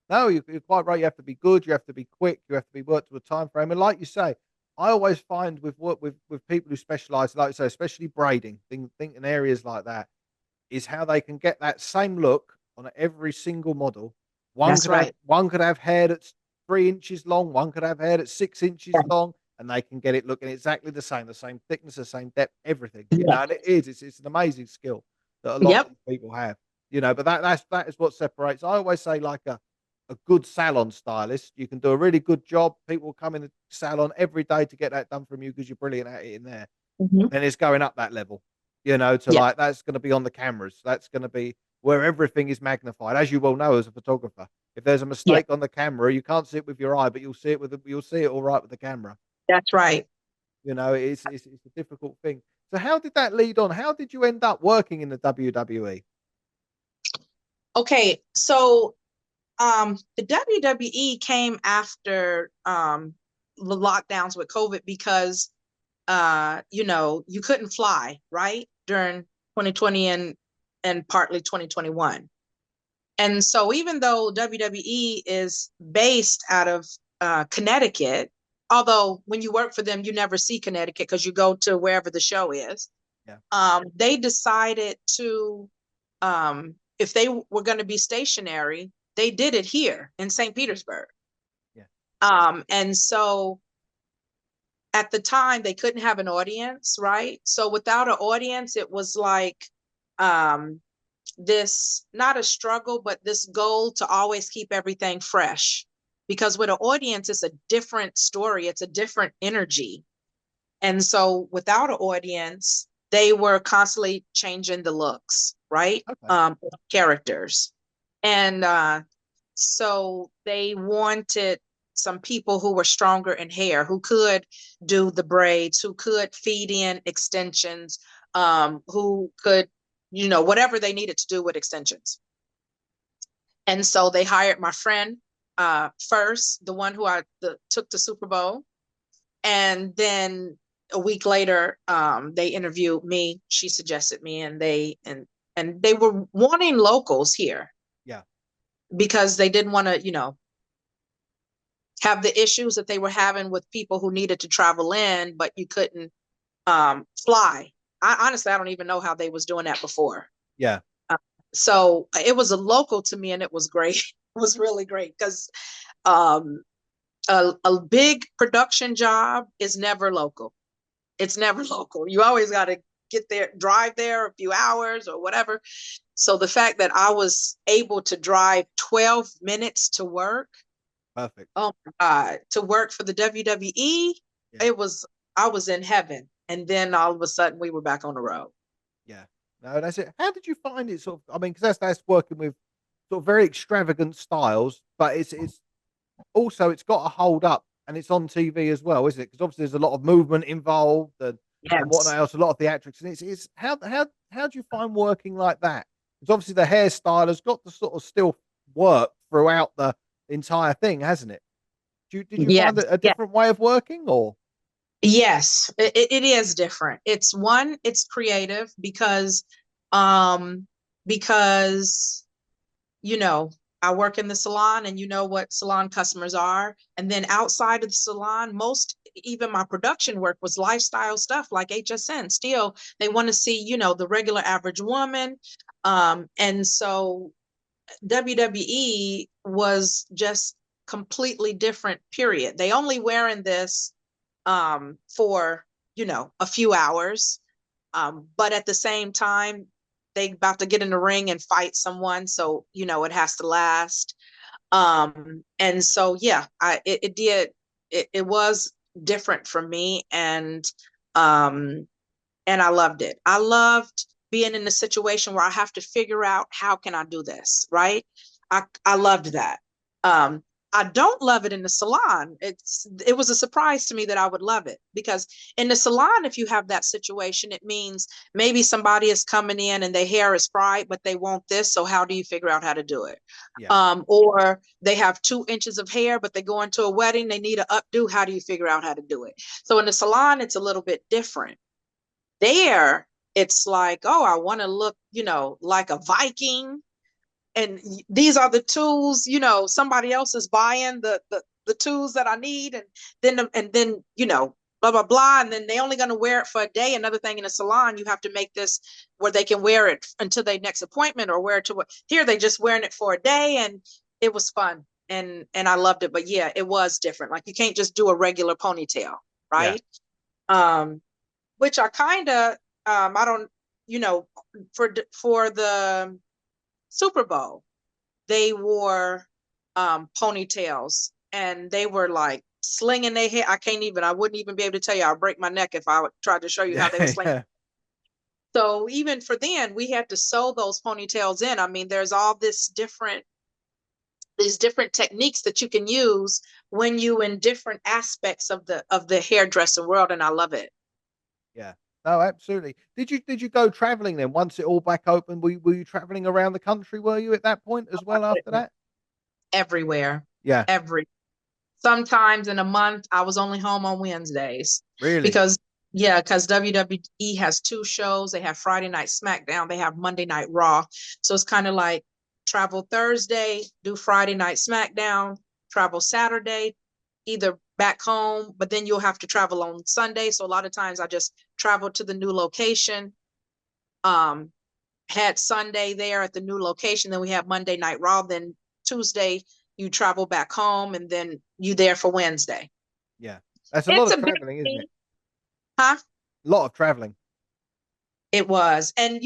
No, you're quite right. You have to be good. You have to be quick. You have to be worked to a time frame. And like you say, I always find with what with people who specialize, like you say, especially braiding, think in areas like that, is how they can get that same look on every single model. That's right. One could have hair that's 3 inches long, one could have hair that's 6 inches long, and they can get it looking exactly the same thickness, the same depth, everything. Yeah. And it's an amazing skill that a lot Yep. of people have. But that is what separates. I always say like a good salon stylist, you can do a really good job. People will come in the salon every day to get that done from you because you're brilliant at it in there. Mhm. Then it's going up that level, to Yeah. like that's going to be on the cameras. That's going to be where everything is magnified, as you well know as a photographer. If there's a Yeah. mistake on the camera, you can't see it with your eye, but you'll see it all right with the camera. That's right. It's a difficult thing. So how did that lead on? How did you end up working in the WWE? Okay. So the WWE came after the lockdowns with COVID because you couldn't fly, right? During 2020 and partly 2021. And so even though WWE is based out of Connecticut, although when you work for them, you never see Connecticut because you go to wherever the show is, Yeah, they decided to, if they were going to be stationary, they did it here in St. Petersburg. yeah, And so at the time, they couldn't have an audience, right? So without an audience, it was like, um, this not a struggle, but this goal to always keep everything fresh. Because with an audience, it's a different story, it's a different energy. And so without an audience, they were constantly changing the looks, right? okay, Characters. And so they wanted some people who were stronger in hair, who could do the braids, who could feed in extensions, who could, whatever they needed to do with extensions. And so they hired my friend first, the one who took the Super Bowl. And then a week later, they interviewed me. She suggested me, and they were wanting locals here. because they didn't want to, have the issues that they were having with people who needed to travel in, but you couldn't fly. I don't even know how they was doing that before. Yeah. Uh, so it was a local to me, and it was great. It was really great because um, a big production job is never local. It's never local. You always got to get there, drive there a few hours or whatever. So the fact that I was able to drive 12 minutes to work, Perfect. oh my God, to work for the WWE, Yeah. it was, I was in heaven. And then all of a sudden we were back on the road. Yeah. No, that's it. How did you find it? Sort of, I mean, because that's working with sort of very extravagant styles, but it's also it's got to hold up, and it's on TV as well, isn't it? Because obviously there's a lot of movement involved and whatnot Yes. else, a lot of theatrics, and it's how do you find working like that? Because obviously the hairstyle has got to sort of still work throughout the entire thing, hasn't it? Did you Yes. find a Yes. different way of working, or Yes. It is different. It's one, it's creative um, because you know, I work in the salon and you know what salon customers are. And then outside of the salon, most, even my production work was lifestyle stuff like HSN. Still, they want to see, the regular average woman. And so WWE was just completely different, period. They only wearing this for, a few hours. But at the same time, they about to get in the ring and fight someone, so it has to last. And so yeah, it did, it was different for me, um and I loved it. I loved being in a situation where I have to figure out how can I do this, right? I loved that. Um, I don't love it in the salon. It was a surprise to me that I would love it, because in the salon, if you have that situation, it means maybe somebody is coming in and their hair is fried, but they want this. So how do you figure out how to do it? yeah, Or they have 2 inches of hair, but they go into a wedding, they need an updo. How do you figure out how to do it? So in the salon, it's a little bit different. There, it's like, oh, I want to look, like a Viking. And these are the tools, somebody else is buying the tools that I need. And then, blah, blah, blah. And then they only going to wear it for a day. Another thing, in a salon, you have to make this where they can wear it until their next appointment, or wear it to what here, they just wearing it for a day. And it was fun. And I loved it. But yeah, it was different. Like, you can't just do a regular ponytail, yeah. right? Um, which I kind of, I don't, you know, for the Super Bowl, they wore ponytails, and they were like slinging their hair. I wouldn't even be able to tell you. I'll break my neck if I would try to show you how they were Yeah, slinging. yeah, So even for then, we had to sew those ponytails in. I mean, there's all these different techniques that you can use when you in different aspects of the hairdressing world, and I love it. yeah. No, absolutely. Did you go traveling then once it all back open? Were you traveling around the country? Were you at that point as well after that? Everywhere, Yeah, every sometimes in a month I was only home on Wednesdays, really. because yeah, because WWE has 2 shows. They have Friday Night SmackDown, they have Monday Night Raw. So it's kind of like travel Thursday, do Friday Night SmackDown, travel Saturday, either back home, but then you'll have to travel on Sunday. So a lot of times I just travel to the new location. Um, had Sunday there at the new location, then we have Monday Night Raw, then Tuesday you travel back home, and then you there for Wednesday. Yeah, that's a lot It's of a big traveling, isn't thing, it? huh? A lot of traveling. It was. And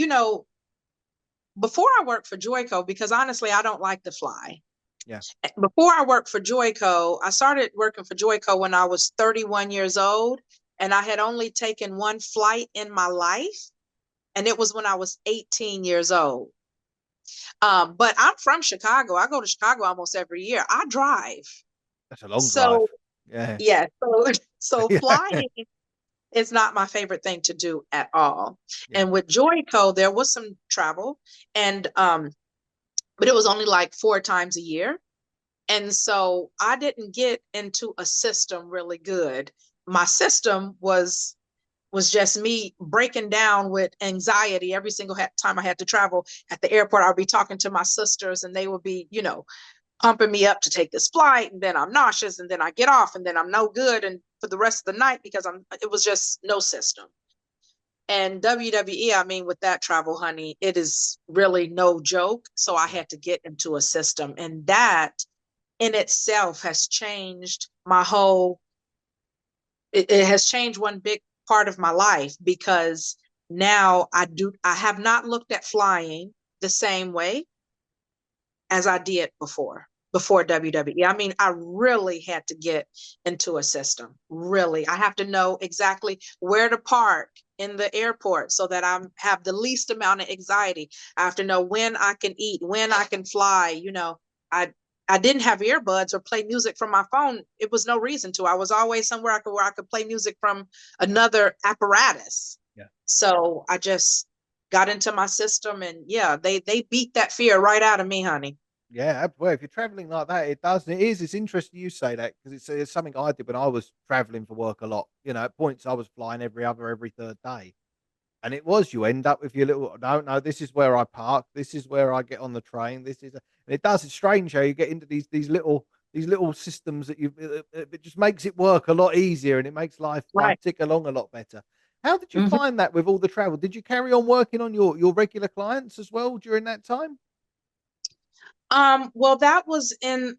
before I worked for Joico, because honestly, I don't like to fly. Yeah, Before I worked for Joico, I started working for Joico when I was 31 years old, and I had only taken one flight in my life, and it was when I was 18 years old. But I'm from Chicago. I go to Chicago almost every year. I drive. that's a long drive. So Yeah, yeah, so yeah, flying is not my favorite thing to do at all. yeah. And with Joico, there was some travel, and but it was only like 4 times a year. And so I didn't get into a system really good. My system was just me breaking down with anxiety every single time I had to travel. At the airport, I'll be talking to my sisters and they will be, pumping me up to take this flight, and then I'm nauseous, and then I get off, and then I'm no good and for the rest of the night because it was just no system. And WWE, I mean, with that travel, honey, it is really no joke. So I Yeah. had to get into a system, and that in itself has changed my whole, it has changed one big part of my life, because now I have not looked at flying the same way as I did before WWE. I mean, I really had to get into a system. Really, I have to know exactly where to park in the airport so that I have the least amount of anxiety. I have to know when I can eat, when I can fly. I I didn't have earbuds or play music from my phone. It was no reason to. I was always somewhere where I could play music from another apparatus. Yeah. So I just got into my system, and yeah, they beat that fear right out of me, honey. Yeah, well, if you're traveling like that, it does. It is. It's interesting you say that, because it's something I did when I was traveling for work a lot. At points I was flying every third day, and it was, you end up with your little, no, no, this is where I park, this is where I get on the train, and it does. It's strange how you get into these little systems that it just makes it work a lot easier, and it makes life Right. tick along a lot better. How did you Mhm. find that with all the travel? Did you carry on working on your regular clients as well during that time? Well, that was in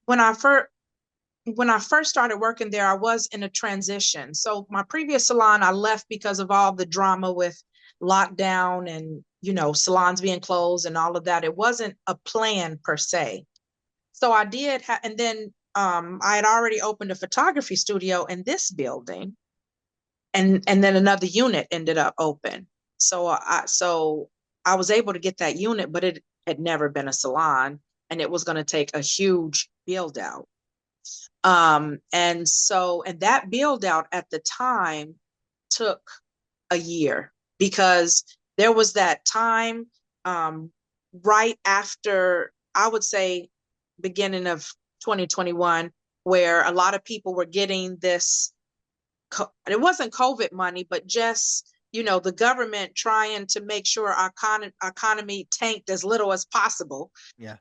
when I first started working there, I was in a transition. So my previous salon, I left because of all the drama with lockdown and, salons being closed and all of that. It wasn't a plan per se. So I did, and then I had already opened a photography studio in this building, and then another unit ended up open. So I was able to get that unit, but it had never been a salon, and it was going to take a huge build out. And that build out at the time took a year, because there was that time um, right after, I would say, beginning of 2021, where a lot of people were getting this, it wasn't COVID money, but just, the government trying to make sure our economy tanked as little as possible, Yeah,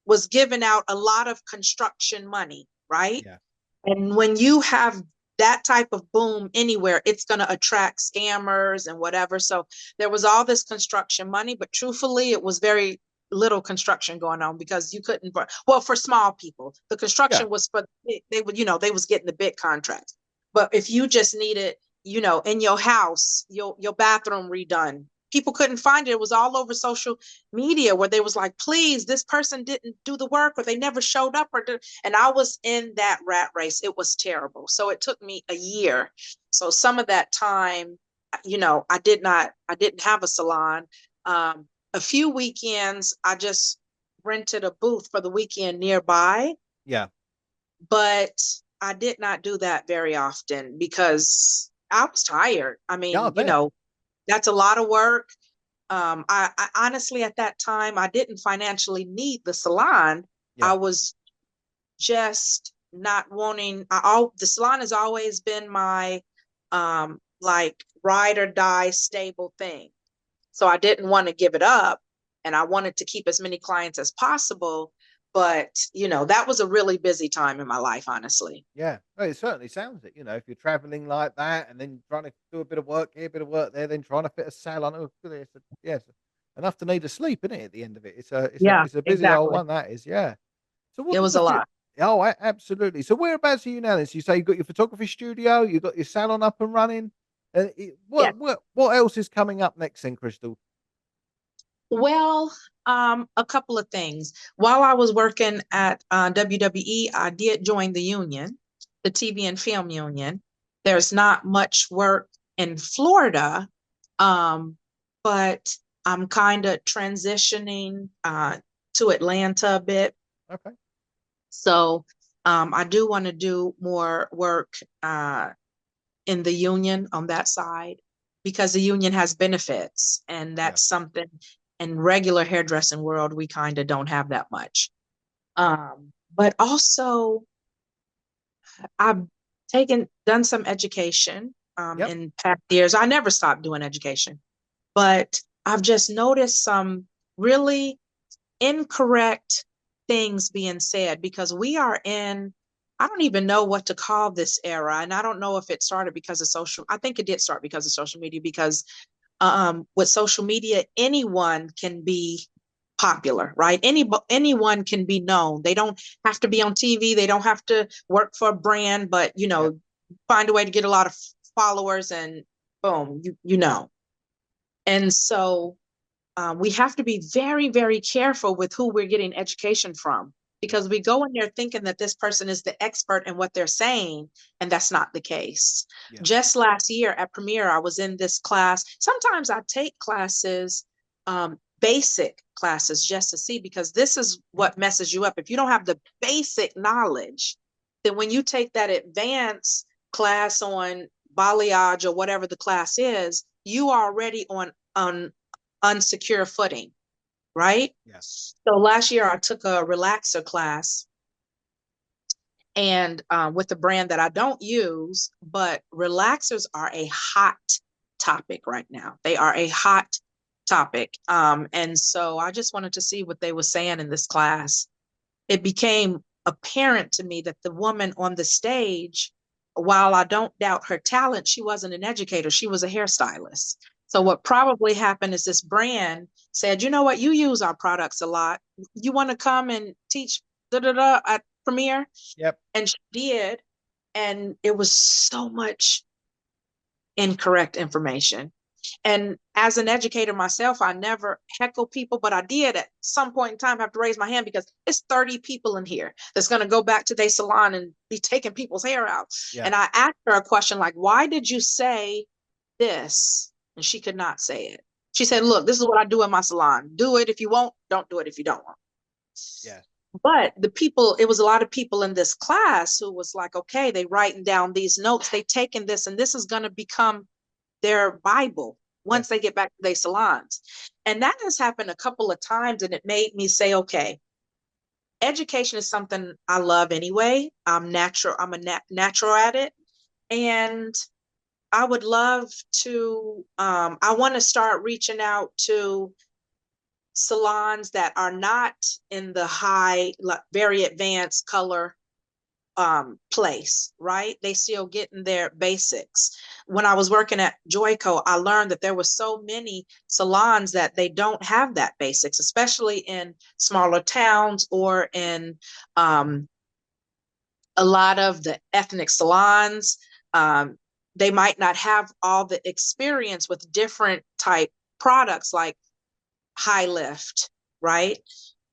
was giving out a lot of construction money, right? yeah, And when you have that type of boom anywhere, it's going to attract scammers and whatever. So there was all this construction money, but truthfully, it was very little construction going on, because you couldn't, well, for small people, the yeah, construction was for, they would, they was getting the big contracts. But if you just needed, in your house, your bathroom redone, people couldn't find it. It was all over social media, where they was like, please, this person didn't do the work, or they never showed up, and I was in that rat race. It was terrible. So it took me a year. So some of that time, I didn't have a salon. A few weekends, I just rented a booth for the weekend nearby, yeah. but I did not do that very often because I was tired. I Yeah, I mean, bet. that's a lot of work. I honestly, at that time, I didn't financially need the salon. I Yeah, was just not wanting, the salon has always been my like ride or die stable thing. So I didn't want to give it up, and I wanted to keep as many clients as possible. But, that was a really busy time in my life, honestly. yeah. Well, it certainly sounds it. If you're traveling like that, and then trying to do a bit of work here, a bit of work there, then trying to fit a salon. Oh, goodness, yes, enough to need a sleep, isn't it? At the end of it, Yeah, it's a busy old exactly. one. That is, yeah. So what It does was the a lot. Oh, absolutely. So whereabouts are you now then? So you say you got your photography studio, you got your salon up and running. Yeah. What else is coming up next then, Crystal? Well, a couple of things. While I was working at WWE, I did join the union, the TV and Film Union. There's not much work in Florida, um, but I'm kind of transitioning to Atlanta a bit. Okay. So I do want to do more work in the union on that side, because the union has benefits, and Yeah. that's something in regular hairdressing world we kind of don't have that much. But also, I've done some education. Yep. in past years. I never stopped doing education, but I've just noticed some really incorrect things being said because we are in, I don't even know what to call this era. And I don't know if it started because of I think it did start because of social media, because with social media, anyone can be popular, right? Anyone can be known. They don't have to be on TV. They don't have to work for a brand, but Yep. find a way to get a lot of followers and boom, you know. And so we have to be very, very careful with who we're getting education from, Yeah. because we go in there thinking that this person is the expert in what they're saying, and that's not the case. Yeah. Just last year at Premiere, I was in this class. Sometimes I take classes, basic classes, just to see, because this is what messes you up. If you don't have the basic knowledge, then when you take that advanced class on balayage or whatever the class is, you are already on unsecure footing, right? Yeah. So last year I took a relaxer class, and with a brand that I don't use, but relaxers are a hot topic right now. They are a hot topic. And so I just wanted to see what they were saying in this class. It became apparent to me that the woman on the stage, while I don't doubt her talent, she wasn't an educator. She was a hairstylist. So Yeah. what probably happened is this brand said, you know what, you use our products a lot. You want to come and teach at Premiere? Yep. And she did. And it was so much incorrect information. And as an educator myself, I never heckle people, but I did at some point in time have to raise my hand because it's 30 people in here that's going to go back to their salon and be taking people's hair out. Yeah. And I asked her a question like, why did you say this? And she could not say it. She said, Yeah. look, this is what I do in my salon. Do it if you won't, don't do it if you don't want. Yeah. But the people, it was a lot of people in this class who was like, okay, they writing down these notes, they taking this, and this is going to become their Bible Yeah. once they get back to their salons. And that has happened a couple of times. And it made me say, okay, education is something I love anyway. I'm natural. I'm a natural at it. And I would love to, I want to start reaching out to salons that are not in the high, like, very advanced color place, right? They still getting their basics. When I was working at Joico, I learned that there were so many salons that they don't have that basics, especially in smaller towns or in a lot of the ethnic salons. Um, they might not have all the experience with different type products like high lift, right?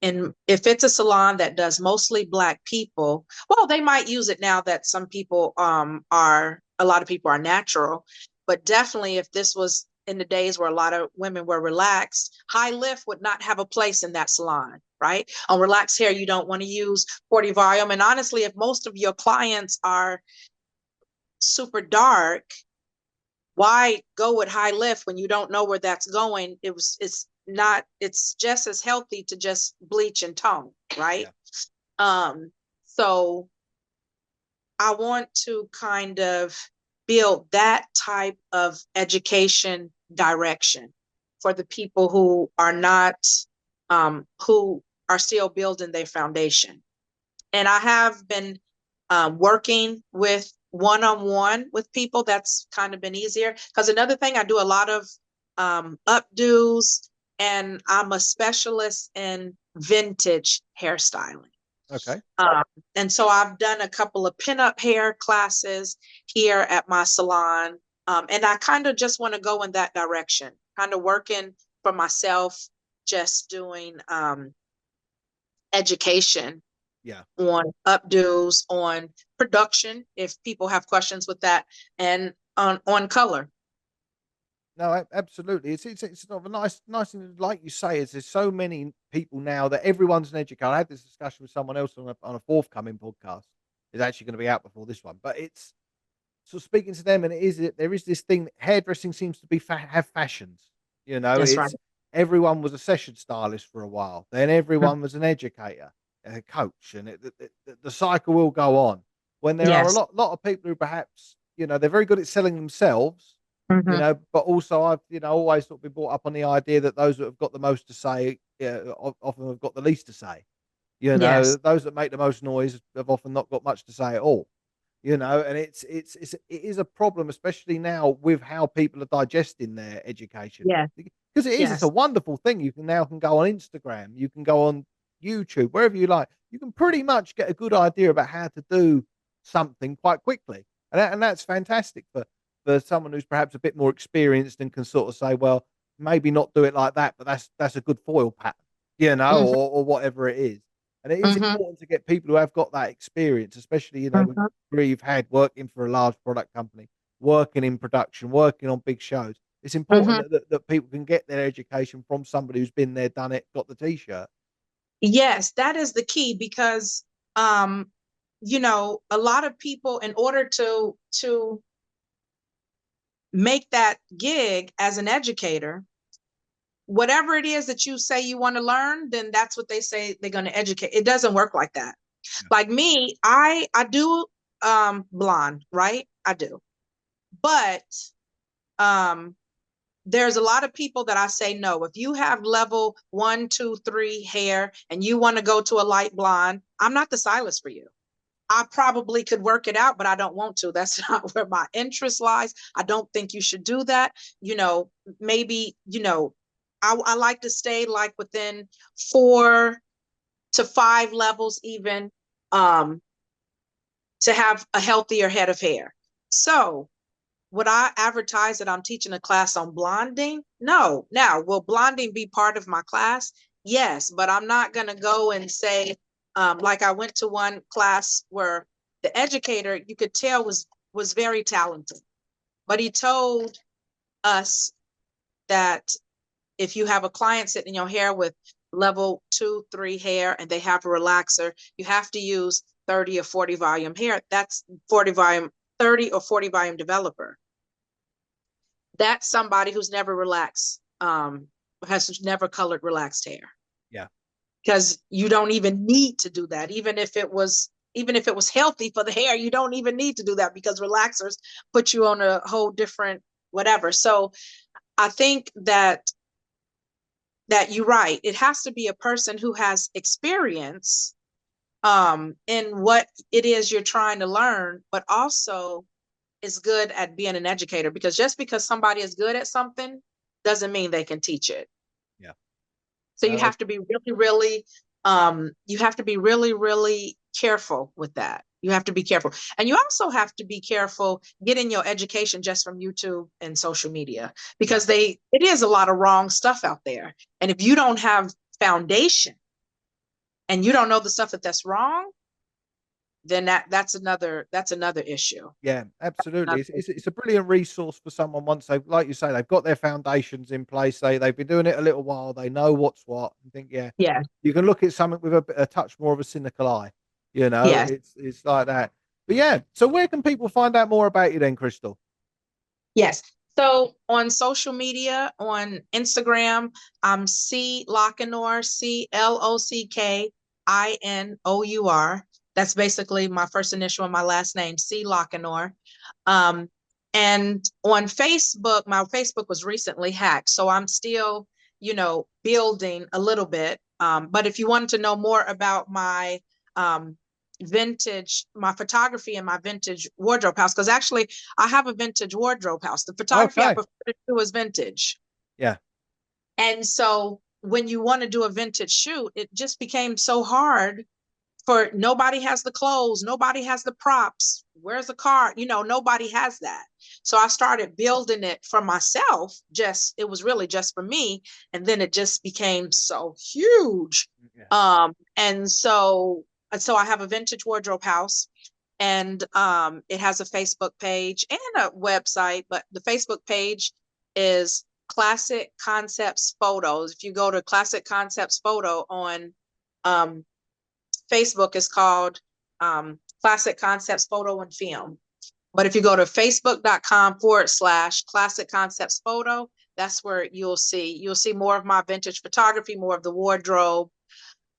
And if it's a salon that does mostly Black people, well, they might use it now that some people are, a lot of people are natural. But definitely, if this was in the days where a lot of women were relaxed, high lift would not have a place in that salon, right? On relaxed hair, you don't want to use 40 volume. And honestly, if most of your clients are super dark, why go with high lift when you don't know where that's going? It's not, it's just as healthy to just bleach and tone, right? Yeah. So I want to kind of build that type of education direction for the people who are not, who are still building their foundation. And I have been working with one-on-one with people. That's kind of been easier, because another thing, I do a lot of updos, and I'm a specialist in vintage hairstyling. Okay. Um, and so I've done a couple of pinup hair classes here at my salon. And I kind of just want to go in that direction, kind of working for myself, just doing education Yeah. on updos, on production, if people have questions with that, and on color. No, absolutely. It's sort of a nice thing, like you say, is there's so many people now that everyone's an educator. I had this discussion with someone else on a forthcoming podcast. It's actually going to be out before this one, but it's sort of speaking to them, and there is this thing that hairdressing seems to be have fashions. You know, That's right. it's everyone was a session stylist for a while, then everyone was an educator, a coach, and the cycle will go on. When there are a Yes. lot of people who perhaps they're very good at selling themselves, Hmm. but also I've, always sort of been brought up on the idea that those that have got the most to say, often have got the least to say. Yes. Those that make the most noise have often not got much to say at all. And it is a problem, especially now with how people are digesting their education. Yes. Because it's a Yes. wonderful thing. You can now go on Instagram, you can go on YouTube, wherever you like. You can pretty much get a good idea about how to do something quite quickly, and that's fantastic for someone who's perhaps a bit more experienced and can sort of say, well, maybe not do it like that, but that's a good foil pattern, Hmm. or whatever it is. And it is Hmm. important to get people who have got that experience, especially, with Hmm. you've had working for a large product company, working in production, working on big shows. It's important Hmm. that people can get their education from somebody who's been there, done it, got the t-shirt. Yes, that is the key because um, a lot of people, in order to make that gig as an educator, whatever it is that you say you want to learn, then that's what they say they're going to educate. It doesn't work like that. Yeah. Like me, I do blonde, right? I do. But um there's a lot of people that I say no. If you have level 1, 2, 3 hair and you want to go to a light blonde, I'm not the stylist for you. I probably could work it out, but I don't want to. That's not where my interest lies. I don't think you should do that. You know, maybe, I like to stay like within 4 to 5 levels, even um, to have a healthier head of hair. So, would I advertise that I'm teaching a class on blonding? No. Now, will blonding be part of my class? Yes, but I'm not going to go and say, like I went to one class where the educator, you could tell, was very talented, but he told us that if you have a client sitting in your hair with level 2, 3 hair and they have a relaxer, you have to use 30 or 40 volume hair. That's 40 volume, 30 or 40 volume developer. That's somebody who's never relaxed, has never colored relaxed hair, Yeah. because you don't even need to do that. Even if it was healthy for the hair, you don't even need to do that because relaxers put you on a whole different whatever. So I think that you're right. It has to be a person who has experience in what it is you're trying to learn, but also is good at being an educator, because just because somebody is good at something doesn't mean they can teach it. Yeah. So you No, have to be really, really, you have to be really, really careful with that. You have to be careful. And you also have to be careful getting your education just from YouTube and social media, yeah. because it is a lot of wrong stuff out there. And if you don't have foundation and you don't know the stuff that's wrong, then that's another issue. Yeah, absolutely. Another It's a brilliant resource for someone once they've, like you say, they've got their foundations in place. They've been doing it a little while. They know what's what. I think, yeah, Yeah. you can look at something with a touch more of a cynical eye. Yes. It's like that. But yeah, so where can people find out more about you then, Crystal? Yes. So on social media, on Instagram, I'm C Lockinour, Clockinour. That's basically my first initial and my last name, C Lockinour. Um, and on Facebook, my Facebook was recently hacked, so I'm still, building a little bit. But if you wanted to know more about um, my photography and my vintage wardrobe house, because actually I have a vintage wardrobe house. The photography I Okay. prefer to do is vintage. Yeah. And so when you want to do a vintage shoot, it just became so hard, for nobody has the clothes, nobody has the props. Where's the car? Nobody has that. So I started building it for myself. It was really just for me. And then it just became so huge. Yeah. And so I have a vintage wardrobe house, and it has a Facebook page and a website, but the Facebook page is Classic Concepts Photos. If you go to Classic Concepts Photo on um, Facebook, is called Classic Concepts Photo and Film. But if you go to facebook.com/Classic Concepts Photo, that's where you'll see more of my vintage photography, more of the wardrobe.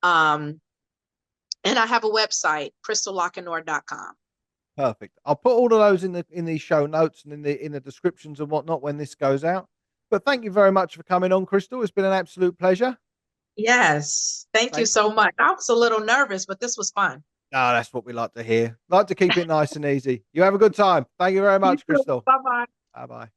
Um, and I have a website, crystallockinour.com. Perfect. I'll put all of those in the show notes and in the descriptions and whatnot when this goes out. But thank you very much for coming on, Crystal. It's been an absolute pleasure. Yes. Thank you Thank. so much. I was a little nervous, but this was fun. Ah, that's what we like to hear. Like to keep it nice and easy. You have a good time. Thank you very You much, too. Crystal. Bye bye. Bye bye.